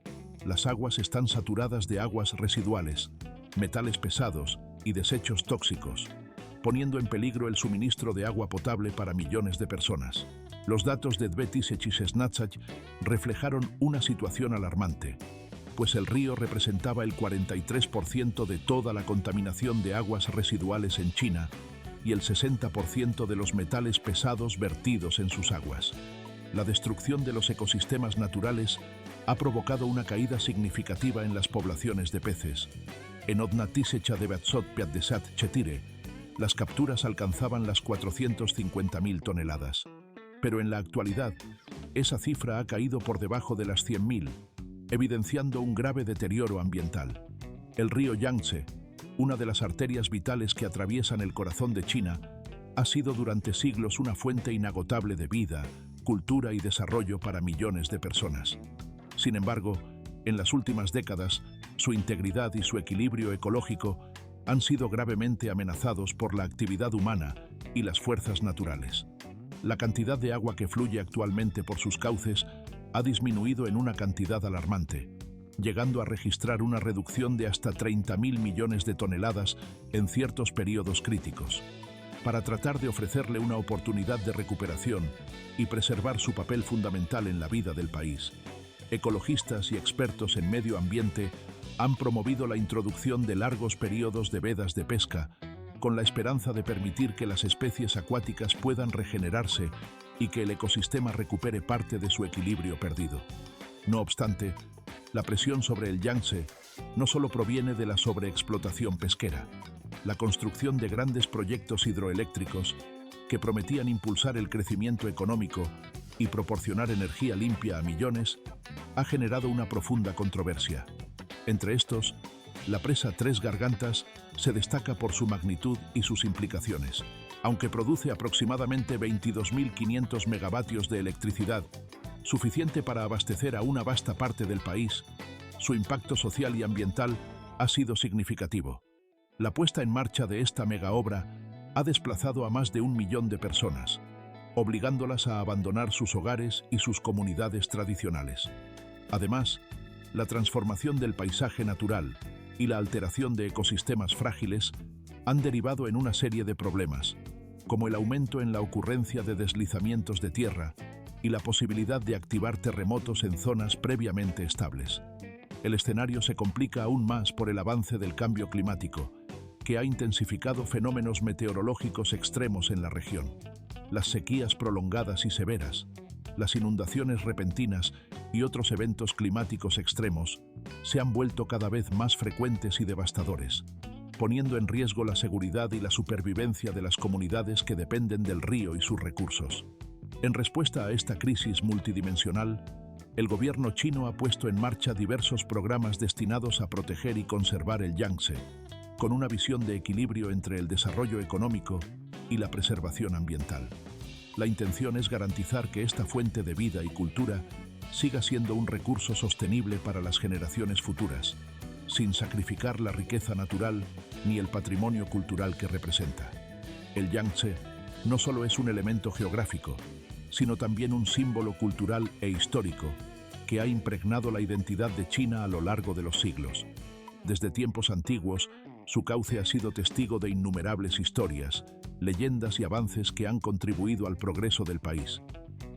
Las aguas están saturadas de aguas residuales, metales pesados y desechos tóxicos, poniendo en peligro el suministro de agua potable para millones de personas. Los datos de 2016 reflejaron una situación alarmante, pues el río representaba el 43% de toda la contaminación de aguas residuales en China y el 60% de los metales pesados vertidos en sus aguas. La destrucción de los ecosistemas naturales ha provocado una caída significativa en las poblaciones de peces. En Odnatissecha de Batsot Piaddesat Chetire, las capturas alcanzaban las 450.000 toneladas. Pero en la actualidad, esa cifra ha caído por debajo de las 100.000, evidenciando un grave deterioro ambiental. El río Yangtze, una de las arterias vitales que atraviesan el corazón de China, ha sido durante siglos una fuente inagotable de vida, cultura y desarrollo para millones de personas. Sin embargo, en las últimas décadas, su integridad y su equilibrio ecológico han sido gravemente amenazados por la actividad humana y las fuerzas naturales. La cantidad de agua que fluye actualmente por sus cauces ha disminuido en una cantidad alarmante, llegando a registrar una reducción de hasta 30.000 millones de toneladas en ciertos periodos críticos. Para tratar de ofrecerle una oportunidad de recuperación y preservar su papel fundamental en la vida del país, ecologistas y expertos en medio ambiente han promovido la introducción de largos periodos de vedas de pesca, con la esperanza de permitir que las especies acuáticas puedan regenerarse y que el ecosistema recupere parte de su equilibrio perdido. No obstante, la presión sobre el Yangtze no solo proviene de la sobreexplotación pesquera. La construcción de grandes proyectos hidroeléctricos que prometían impulsar el crecimiento económico y proporcionar energía limpia a millones ha generado una profunda controversia. Entre estos, la presa Tres Gargantas se destaca por su magnitud y sus implicaciones. Aunque produce aproximadamente 22.500 megavatios de electricidad, suficiente para abastecer a una vasta parte del país, su impacto social y ambiental ha sido significativo. La puesta en marcha de esta megaobra ha desplazado a más de 1 millón de personas, obligándolas a abandonar sus hogares y sus comunidades tradicionales. Además, la transformación del paisaje natural y la alteración de ecosistemas frágiles han derivado en una serie de problemas, como el aumento en la ocurrencia de deslizamientos de tierra y la posibilidad de activar terremotos en zonas previamente estables. El escenario se complica aún más por el avance del cambio climático, que ha intensificado fenómenos meteorológicos extremos en la región. Las sequías prolongadas y severas, las inundaciones repentinas y otros eventos climáticos extremos se han vuelto cada vez más frecuentes y devastadores, poniendo en riesgo la seguridad y la supervivencia de las comunidades que dependen del río y sus recursos. En respuesta a esta crisis multidimensional, el gobierno chino ha puesto en marcha diversos programas destinados a proteger y conservar el Yangtze, con una visión de equilibrio entre el desarrollo económico y la preservación ambiental. La intención es garantizar que esta fuente de vida y cultura siga siendo un recurso sostenible para las generaciones futuras, sin sacrificar la riqueza natural ni el patrimonio cultural que representa. El Yangtze no solo es un elemento geográfico, sino también un símbolo cultural e histórico que ha impregnado la identidad de China a lo largo de los siglos. Desde tiempos antiguos, su cauce ha sido testigo de innumerables historias, leyendas y avances que han contribuido al progreso del país.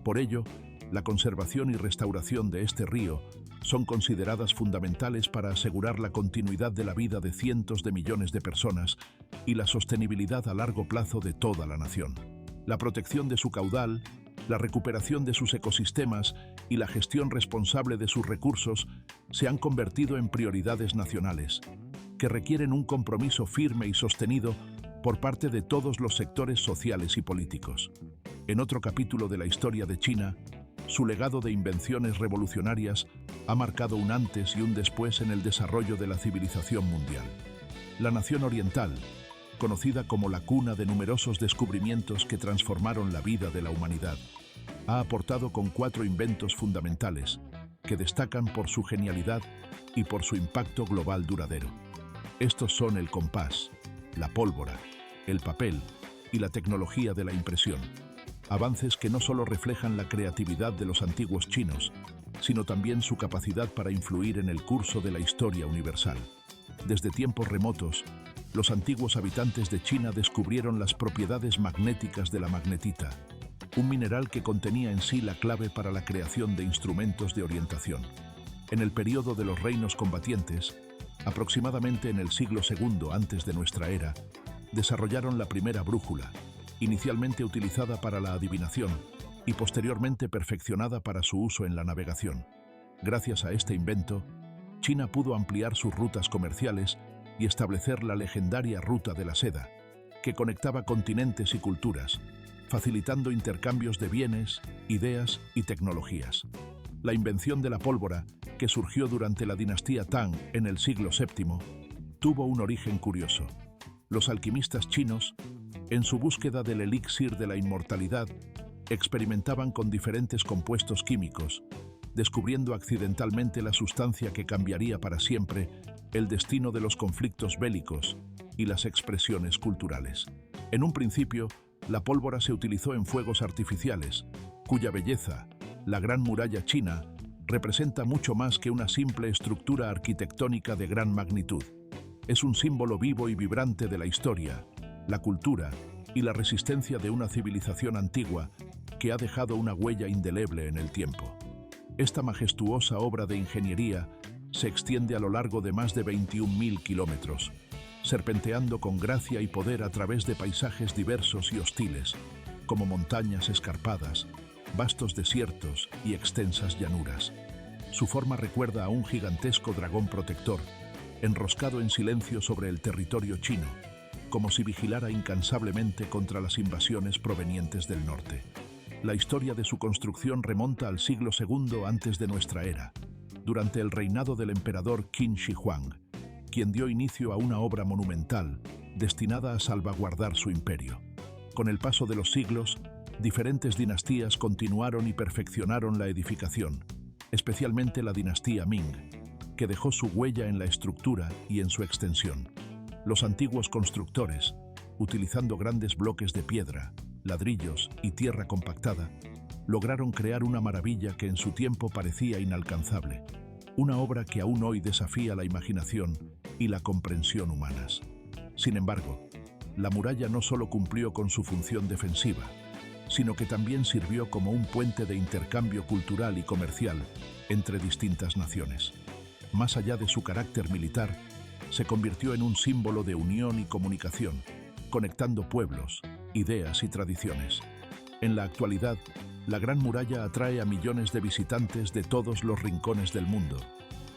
Por ello, la conservación y restauración de este río son consideradas fundamentales para asegurar la continuidad de la vida de cientos de millones de personas y la sostenibilidad a largo plazo de toda la nación. La protección de su caudal, la recuperación de sus ecosistemas y la gestión responsable de sus recursos se han convertido en prioridades nacionales, que requieren un compromiso firme y sostenido por parte de todos los sectores sociales y políticos. En otro capítulo de la historia de China, su legado de invenciones revolucionarias ha marcado un antes y un después en el desarrollo de la civilización mundial. La nación oriental, conocida como la cuna de numerosos descubrimientos que transformaron la vida de la humanidad, ha aportado con 4 inventos fundamentales que destacan por su genialidad y por su impacto global duradero. Estos son el compás, la pólvora, el papel y la tecnología de la impresión. Avances que no solo reflejan la creatividad de los antiguos chinos, sino también su capacidad para influir en el curso de la historia universal. Desde tiempos remotos, los antiguos habitantes de China descubrieron las propiedades magnéticas de la magnetita, un mineral que contenía en sí la clave para la creación de instrumentos de orientación. En el período de los reinos combatientes, aproximadamente en el siglo II antes de nuestra era, desarrollaron la primera brújula, inicialmente utilizada para la adivinación y posteriormente perfeccionada para su uso en la navegación. Gracias a este invento, China pudo ampliar sus rutas comerciales y establecer la legendaria Ruta de la Seda, que conectaba continentes y culturas, facilitando intercambios de bienes, ideas y tecnologías. La invención de la pólvora, que surgió durante la dinastía Tang en el siglo VII, tuvo un origen curioso. Los alquimistas chinos, en su búsqueda del elixir de la inmortalidad, experimentaban con diferentes compuestos químicos, descubriendo accidentalmente la sustancia que cambiaría para siempre el destino de los conflictos bélicos y las expresiones culturales. En un principio, la pólvora se utilizó en fuegos artificiales, cuya belleza, la Gran Muralla China, representa mucho más que una simple estructura arquitectónica de gran magnitud. Es un símbolo vivo y vibrante de la historia, la cultura y la resistencia de una civilización antigua que ha dejado una huella indeleble en el tiempo. Esta majestuosa obra de ingeniería se extiende a lo largo de más de 21.000 kilómetros, serpenteando con gracia y poder a través de paisajes diversos y hostiles, como montañas escarpadas, vastos desiertos y extensas llanuras. Su forma recuerda a un gigantesco dragón protector, enroscado en silencio sobre el territorio chino, como si vigilara incansablemente contra las invasiones provenientes del norte. La historia de su construcción remonta al siglo II antes de nuestra era, durante el reinado del emperador Qin Shi Huang, quien dio inicio a una obra monumental destinada a salvaguardar su imperio. Con el paso de los siglos, diferentes dinastías continuaron y perfeccionaron la edificación, especialmente la dinastía Ming, que dejó su huella en la estructura y en su extensión. Los antiguos constructores, utilizando grandes bloques de piedra, ladrillos y tierra compactada, lograron crear una maravilla que en su tiempo parecía inalcanzable, una obra que aún hoy desafía la imaginación y la comprensión humanas. Sin embargo, la muralla no solo cumplió con su función defensiva, sino que también sirvió como un puente de intercambio cultural y comercial entre distintas naciones. Más allá de su carácter militar, se convirtió en un símbolo de unión y comunicación, conectando pueblos, ideas y tradiciones. En la actualidad, la Gran Muralla atrae a millones de visitantes de todos los rincones del mundo,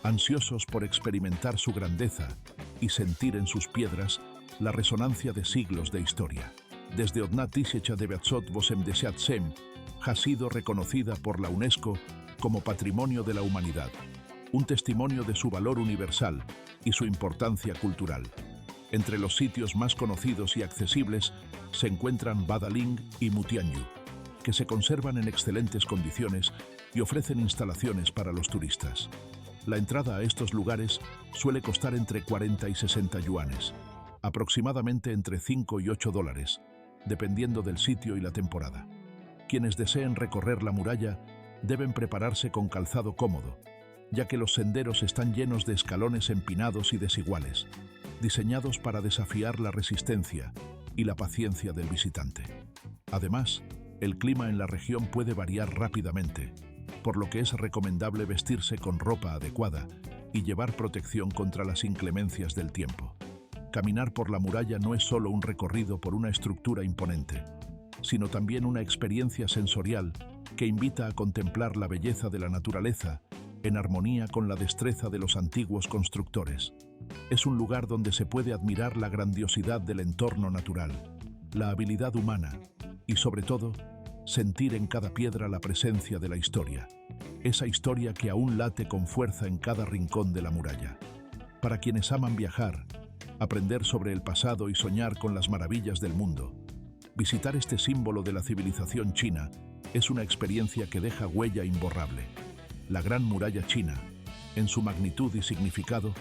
ansiosos por experimentar su grandeza y sentir en sus piedras la resonancia de siglos de historia. Desde Odna Tishecha de Beatzot Bosem de Seatsem, ha sido reconocida por la UNESCO como Patrimonio de la Humanidad, un testimonio de su valor universal y su importancia cultural. Entre los sitios más conocidos y accesibles se encuentran Badaling y Mutianyu, que se conservan en excelentes condiciones y ofrecen instalaciones para los turistas. La entrada a estos lugares suele costar entre 40 y 60 yuanes, aproximadamente entre 5 y 8 dólares, dependiendo del sitio y la temporada. Quienes deseen recorrer la muralla deben prepararse con calzado cómodo, ya que los senderos están llenos de escalones empinados y desiguales, diseñados para desafiar la resistencia y la paciencia del visitante. Además, el clima en la región puede variar rápidamente, por lo que es recomendable vestirse con ropa adecuada y llevar protección contra las inclemencias del tiempo. Caminar por la muralla no es solo un recorrido por una estructura imponente, sino también una experiencia sensorial que invita a contemplar la belleza de la naturaleza en armonía con la destreza de los antiguos constructores. Es un lugar donde se puede admirar la grandiosidad del entorno natural, la habilidad humana y, sobre todo, sentir en cada piedra la presencia de la historia, esa historia que aún late con fuerza en cada rincón de la muralla. Para quienes aman viajar, aprender sobre el pasado y soñar con las maravillas del mundo. Visitar este símbolo de la civilización china es una experiencia que deja huella imborrable. La Gran Muralla China, en su magnitud y significado,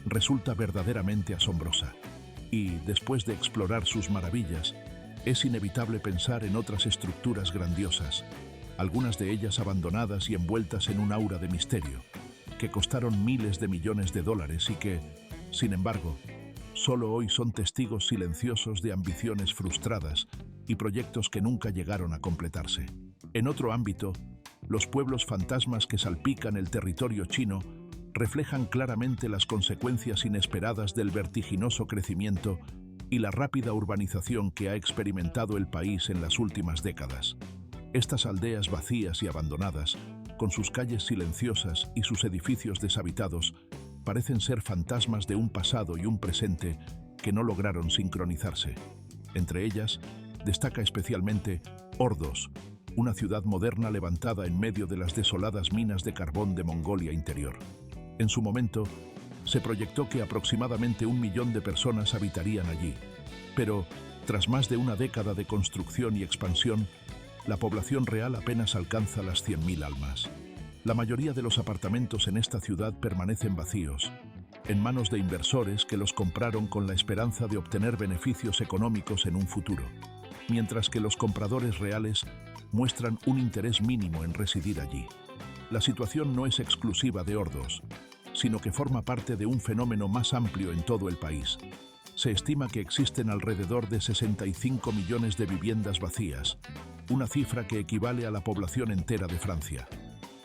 resulta verdaderamente asombrosa. Y, después de explorar sus maravillas, es inevitable pensar en otras estructuras grandiosas, algunas de ellas abandonadas y envueltas en un aura de misterio, que costaron miles de millones de dólares y que, sin embargo, solo hoy son testigos silenciosos de ambiciones frustradas y proyectos que nunca llegaron a completarse. En otro ámbito, los pueblos fantasmas que salpican el territorio chino reflejan claramente las consecuencias inesperadas del vertiginoso crecimiento y la rápida urbanización que ha experimentado el país en las últimas décadas. Estas aldeas vacías y abandonadas, con sus calles silenciosas y sus edificios deshabitados, parecen ser fantasmas de un pasado y un presente que no lograron sincronizarse. Entre ellas, destaca especialmente Ordos, una ciudad moderna levantada en medio de las desoladas minas de carbón de Mongolia Interior. En su momento, se proyectó que aproximadamente 1 millón de personas habitarían allí, pero, tras más de una década de construcción y expansión, la población real apenas alcanza las 100.000 almas. La mayoría de los apartamentos en esta ciudad permanecen vacíos, en manos de inversores que los compraron con la esperanza de obtener beneficios económicos en un futuro, mientras que los compradores reales muestran un interés mínimo en residir allí. La situación no es exclusiva de Ordos, sino que forma parte de un fenómeno más amplio en todo el país. Se estima que existen alrededor de 65 millones de viviendas vacías, una cifra que equivale a la población entera de Francia.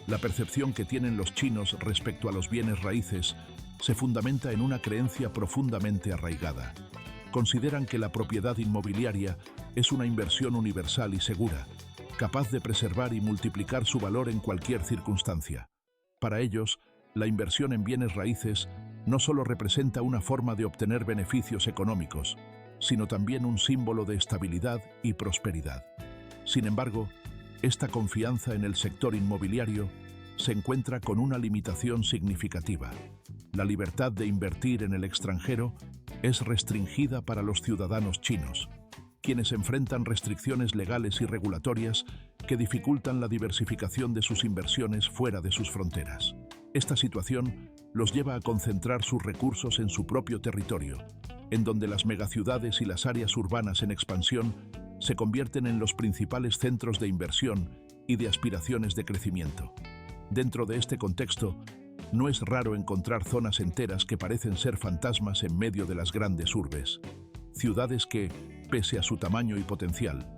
La percepción que tienen los chinos respecto a los bienes raíces se fundamenta en una creencia profundamente arraigada. Consideran que la propiedad inmobiliaria es una inversión universal y segura, capaz de preservar y multiplicar su valor en cualquier circunstancia. Para ellos, la inversión en bienes raíces no solo representa una forma de obtener beneficios económicos, sino también un símbolo de estabilidad y prosperidad. Sin embargo, esta confianza en el sector inmobiliario se encuentra con una limitación significativa. La libertad de invertir en el extranjero es restringida para los ciudadanos chinos, quienes enfrentan restricciones legales y regulatorias que dificultan la diversificación de sus inversiones fuera de sus fronteras. Esta situación los lleva a concentrar sus recursos en su propio territorio, en donde las megaciudades y las áreas urbanas en expansión se convierten en los principales centros de inversión y de aspiraciones de crecimiento. Dentro de este contexto, no es raro encontrar zonas enteras que parecen ser fantasmas en medio de las grandes urbes. Ciudades que, pese a su tamaño y potencial,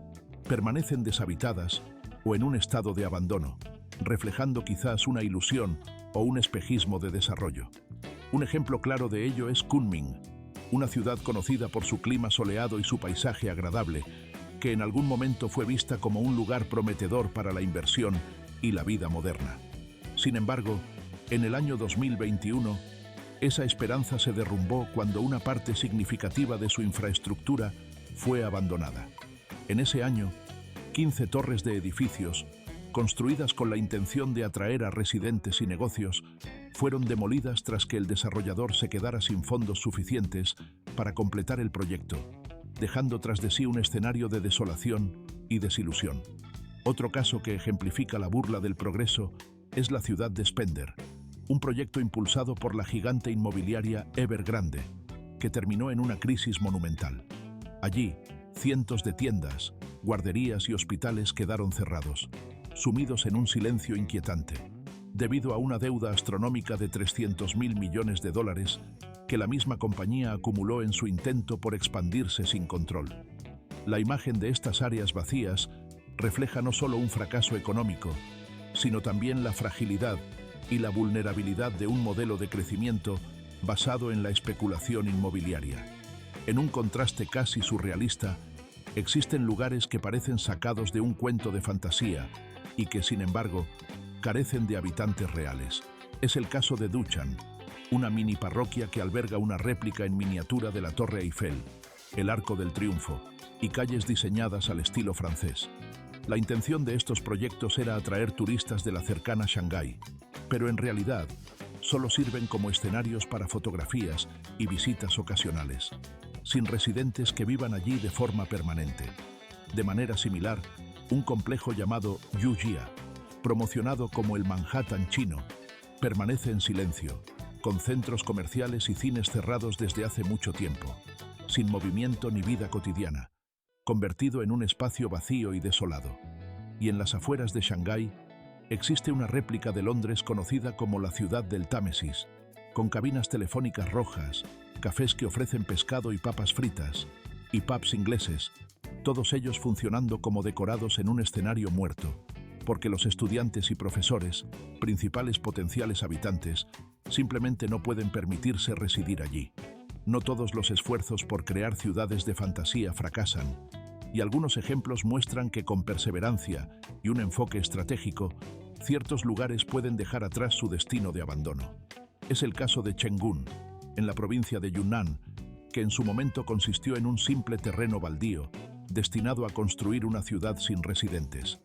permanecen deshabitadas o en un estado de abandono, reflejando quizás una ilusión o un espejismo de desarrollo. Un ejemplo claro de ello es Kunming, una ciudad conocida por su clima soleado y su paisaje agradable, que en algún momento fue vista como un lugar prometedor para la inversión y la vida moderna. Sin embargo, en el año 2021, esa esperanza se derrumbó cuando una parte significativa de su infraestructura fue abandonada. En ese año, 15 torres de edificios, construidas con la intención de atraer a residentes y negocios, fueron demolidas tras que el desarrollador se quedara sin fondos suficientes para completar el proyecto, dejando tras de sí un escenario de desolación y desilusión. Otro caso que ejemplifica la burla del progreso es la ciudad de Spender, un proyecto impulsado por la gigante inmobiliaria Evergrande, que terminó en una crisis monumental. Allí, cientos de tiendas, guarderías y hospitales quedaron cerrados, sumidos en un silencio inquietante, debido a una deuda astronómica de 300.000 millones de dólares que la misma compañía acumuló en su intento por expandirse sin control. La imagen de estas áreas vacías refleja no solo un fracaso económico, sino también la fragilidad y la vulnerabilidad de un modelo de crecimiento basado en la especulación inmobiliaria. En un contraste casi surrealista, existen lugares que parecen sacados de un cuento de fantasía y que, sin embargo, carecen de habitantes reales. Es el caso de Duchamp, una mini parroquia que alberga una réplica en miniatura de la Torre Eiffel, el Arco del Triunfo y calles diseñadas al estilo francés. La intención de estos proyectos era atraer turistas de la cercana Shanghái, pero en realidad solo sirven como escenarios para fotografías y visitas ocasionales, sin residentes que vivan allí de forma permanente. De manera similar, un complejo llamado Yujia, promocionado como el Manhattan chino, permanece en silencio, con centros comerciales y cines cerrados desde hace mucho tiempo, sin movimiento ni vida cotidiana, convertido en un espacio vacío y desolado. Y en las afueras de Shanghái existe una réplica de Londres conocida como la ciudad del Támesis, con cabinas telefónicas rojas, cafés que ofrecen pescado y papas fritas, y pubs ingleses, todos ellos funcionando como decorados en un escenario muerto, porque los estudiantes y profesores, principales potenciales habitantes, simplemente no pueden permitirse residir allí. No todos los esfuerzos por crear ciudades de fantasía fracasan, y algunos ejemplos muestran que con perseverancia y un enfoque estratégico, ciertos lugares pueden dejar atrás su destino de abandono. Es el caso de Chenggun, en la provincia de Yunnan, que en su momento consistió en un simple terreno baldío, destinado a construir una ciudad sin residentes.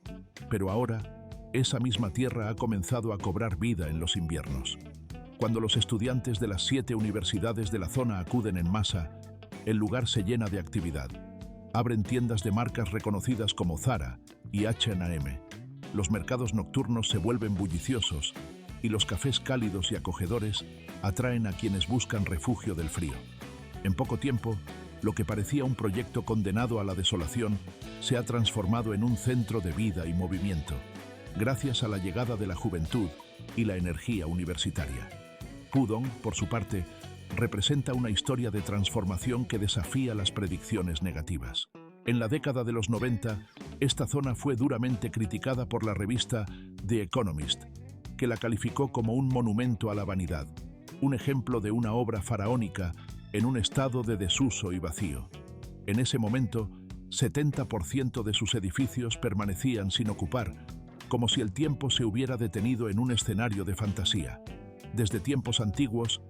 Pero ahora, esa misma tierra ha comenzado a cobrar vida en los inviernos. Cuando los estudiantes de las 7 universidades de la zona acuden en masa, el lugar se llena de actividad. Abren tiendas de marcas reconocidas como Zara y H&M. Los mercados nocturnos se vuelven bulliciosos y los cafés cálidos y acogedores atraen a quienes buscan refugio del frío. En poco tiempo, lo que parecía un proyecto condenado a la desolación se ha transformado en un centro de vida y movimiento, gracias a la llegada de la juventud y la energía universitaria. Pudong, por su parte, representa una historia de transformación que desafía las predicciones negativas. En la década de los 90, esta zona fue duramente criticada por la revista The Economist, que la calificó como un monumento a la vanidad, un ejemplo de una obra faraónica en un estado de desuso y vacío. En ese momento, 70% de sus edificios permanecían sin ocupar, como si el tiempo se hubiera detenido en un escenario de fantasía. Desde tiempos antiguos,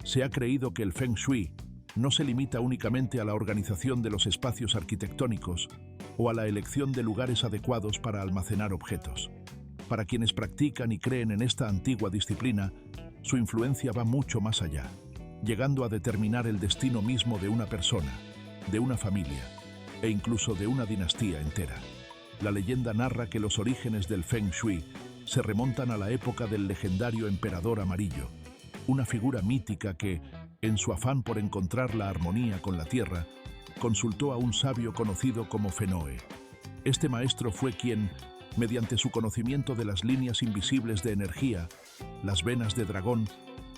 se ha creído que el Feng Shui no se limita únicamente a la organización de los espacios arquitectónicos o a la elección de lugares adecuados para almacenar objetos. Para quienes practican y creen en esta antigua disciplina, su influencia va mucho más allá, llegando a determinar el destino mismo de una persona, de una familia e incluso de una dinastía entera. La leyenda narra que los orígenes del Feng Shui se remontan a la época del legendario emperador amarillo, una figura mítica que, en su afán por encontrar la armonía con la tierra, consultó a un sabio conocido como Fenoe. Este maestro fue quien, mediante su conocimiento de las líneas invisibles de energía, las venas de dragón,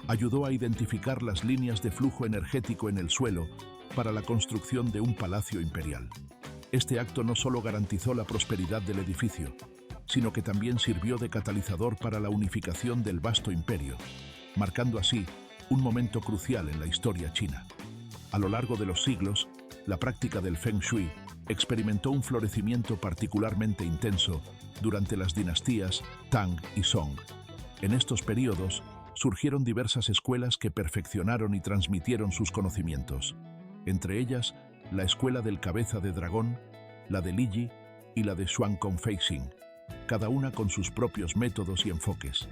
ayudó a identificar las líneas de flujo energético en el suelo para la construcción de un palacio imperial. Este acto no solo garantizó la prosperidad del edificio, sino que también sirvió de catalizador para la unificación del vasto imperio, marcando así un momento crucial en la historia china. A lo largo de los siglos, la práctica del Feng Shui experimentó un florecimiento particularmente intenso durante las dinastías Tang y Song. En estos períodos, surgieron diversas escuelas que perfeccionaron y transmitieron sus conocimientos, entre ellas la escuela del cabeza de dragón, la de Li Yi y la de Xuan Confeixing, cada una con sus propios métodos y enfoques.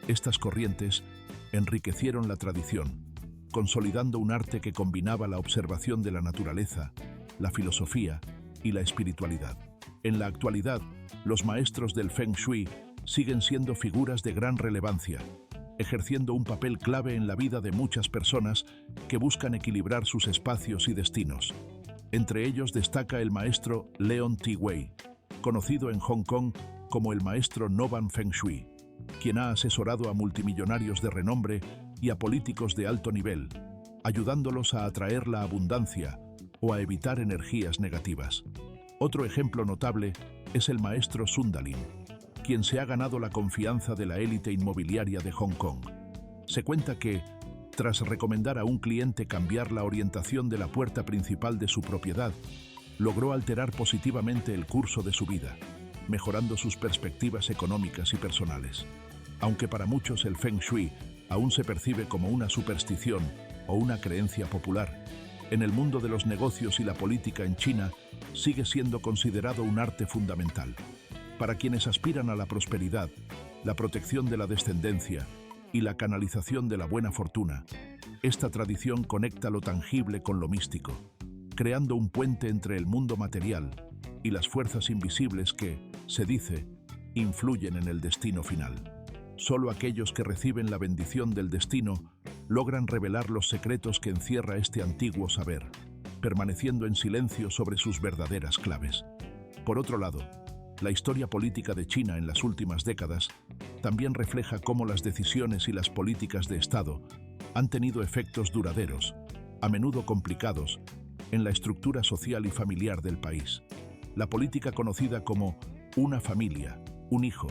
Estas corrientes enriquecieron la tradición, consolidando un arte que combinaba la observación de la naturaleza, la filosofía y la espiritualidad. En la actualidad, los maestros del Feng Shui siguen siendo figuras de gran relevancia, ejerciendo un papel clave en la vida de muchas personas que buscan equilibrar sus espacios y destinos. Entre ellos destaca el maestro Leon T. Wei, conocido en Hong Kong como el maestro Novan Feng Shui, quien ha asesorado a multimillonarios de renombre y a políticos de alto nivel, ayudándolos a atraer la abundancia o a evitar energías negativas. Otro ejemplo notable es el maestro Sundalin, quien se ha ganado la confianza de la élite inmobiliaria de Hong Kong. Se cuenta que, tras recomendar a un cliente cambiar la orientación de la puerta principal de su propiedad, logró alterar positivamente el curso de su vida, mejorando sus perspectivas económicas y personales. Aunque para muchos el Feng Shui aún se percibe como una superstición o una creencia popular, en el mundo de los negocios y la política en China sigue siendo considerado un arte fundamental. Para quienes aspiran a la prosperidad, la protección de la descendencia y la canalización de la buena fortuna, esta tradición conecta lo tangible con lo místico, creando un puente entre el mundo material y las fuerzas invisibles que, se dice, influyen en el destino final. Solo aquellos que reciben la bendición del destino logran revelar los secretos que encierra este antiguo saber, permaneciendo en silencio sobre sus verdaderas claves. Por otro lado, la historia política de China en las últimas décadas también refleja cómo las decisiones y las políticas de Estado han tenido efectos duraderos, a menudo complicados, en la estructura social y familiar del país. La política conocida como una familia, un hijo,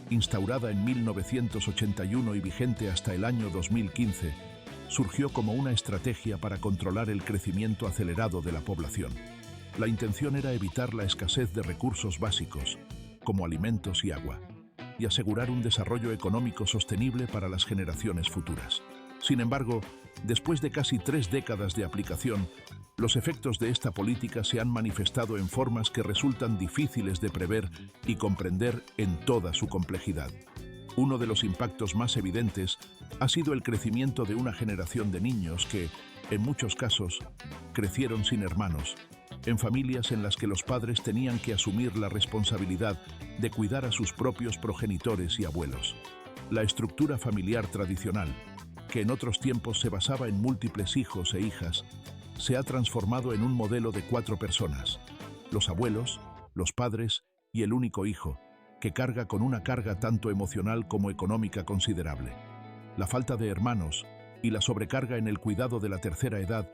instaurada en 1981 y vigente hasta el año 2015, surgió como una estrategia para controlar el crecimiento acelerado de la población. La intención era evitar la escasez de recursos básicos, como alimentos y agua, y asegurar un desarrollo económico sostenible para las generaciones futuras. Sin embargo, después de casi 3 décadas de aplicación, los efectos de esta política se han manifestado en formas que resultan difíciles de prever y comprender en toda su complejidad. Uno de los impactos más evidentes ha sido el crecimiento de una generación de niños que, en muchos casos, crecieron sin hermanos, en familias en las que los padres tenían que asumir la responsabilidad de cuidar a sus propios progenitores y abuelos. La estructura familiar tradicional, que en otros tiempos se basaba en múltiples hijos e hijas, se ha transformado en un modelo de 4 personas: los abuelos, los padres y el único hijo, que carga con una carga tanto emocional como económica considerable. La falta de hermanos y la sobrecarga en el cuidado de la tercera edad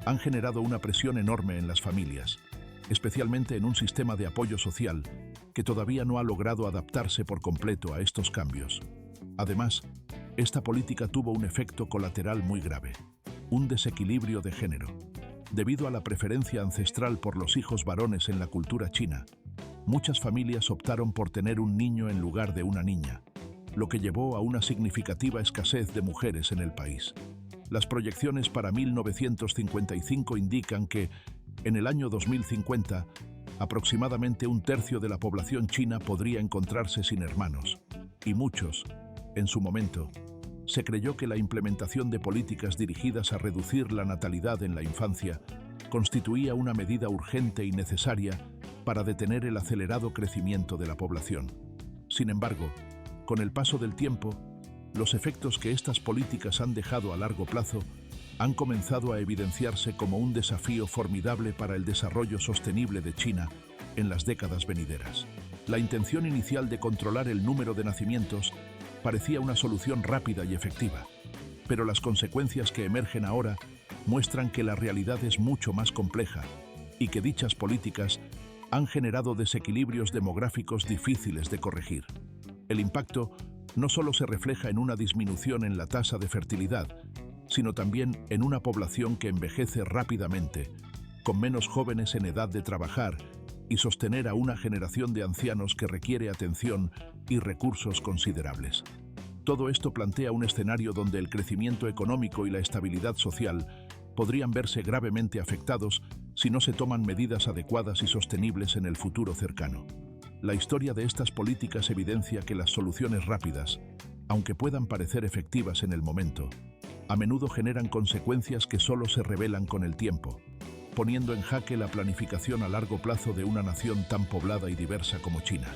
han generado una presión enorme en las familias, especialmente en un sistema de apoyo social que todavía no ha logrado adaptarse por completo a estos cambios. Además, esta política tuvo un efecto colateral muy grave: un desequilibrio de género. Debido a la preferencia ancestral por los hijos varones en la cultura china, muchas familias optaron por tener un niño en lugar de una niña, lo que llevó a una significativa escasez de mujeres en el país. Las proyecciones para 1955 indican que, en el año 2050, aproximadamente 1/3 de la población china podría encontrarse sin hermanos, y muchos, en su momento, se creyó que la implementación de políticas dirigidas a reducir la natalidad en la infancia constituía una medida urgente y necesaria para detener el acelerado crecimiento de la población. Sin embargo, con el paso del tiempo, los efectos que estas políticas han dejado a largo plazo han comenzado a evidenciarse como un desafío formidable para el desarrollo sostenible de China en las décadas venideras. La intención inicial de controlar el número de nacimientos parecía una solución rápida y efectiva, pero las consecuencias que emergen ahora muestran que la realidad es mucho más compleja y que dichas políticas han generado desequilibrios demográficos difíciles de corregir. El impacto no solo se refleja en una disminución en la tasa de fertilidad, sino también en una población que envejece rápidamente, con menos jóvenes en edad de trabajar y sostener a una generación de ancianos que requiere atención y recursos considerables. Todo esto plantea un escenario donde el crecimiento económico y la estabilidad social podrían verse gravemente afectados si no se toman medidas adecuadas y sostenibles en el futuro cercano. La historia de estas políticas evidencia que las soluciones rápidas, aunque puedan parecer efectivas en el momento, a menudo generan consecuencias que solo se revelan con el tiempo, poniendo en jaque la planificación a largo plazo de una nación tan poblada y diversa como China.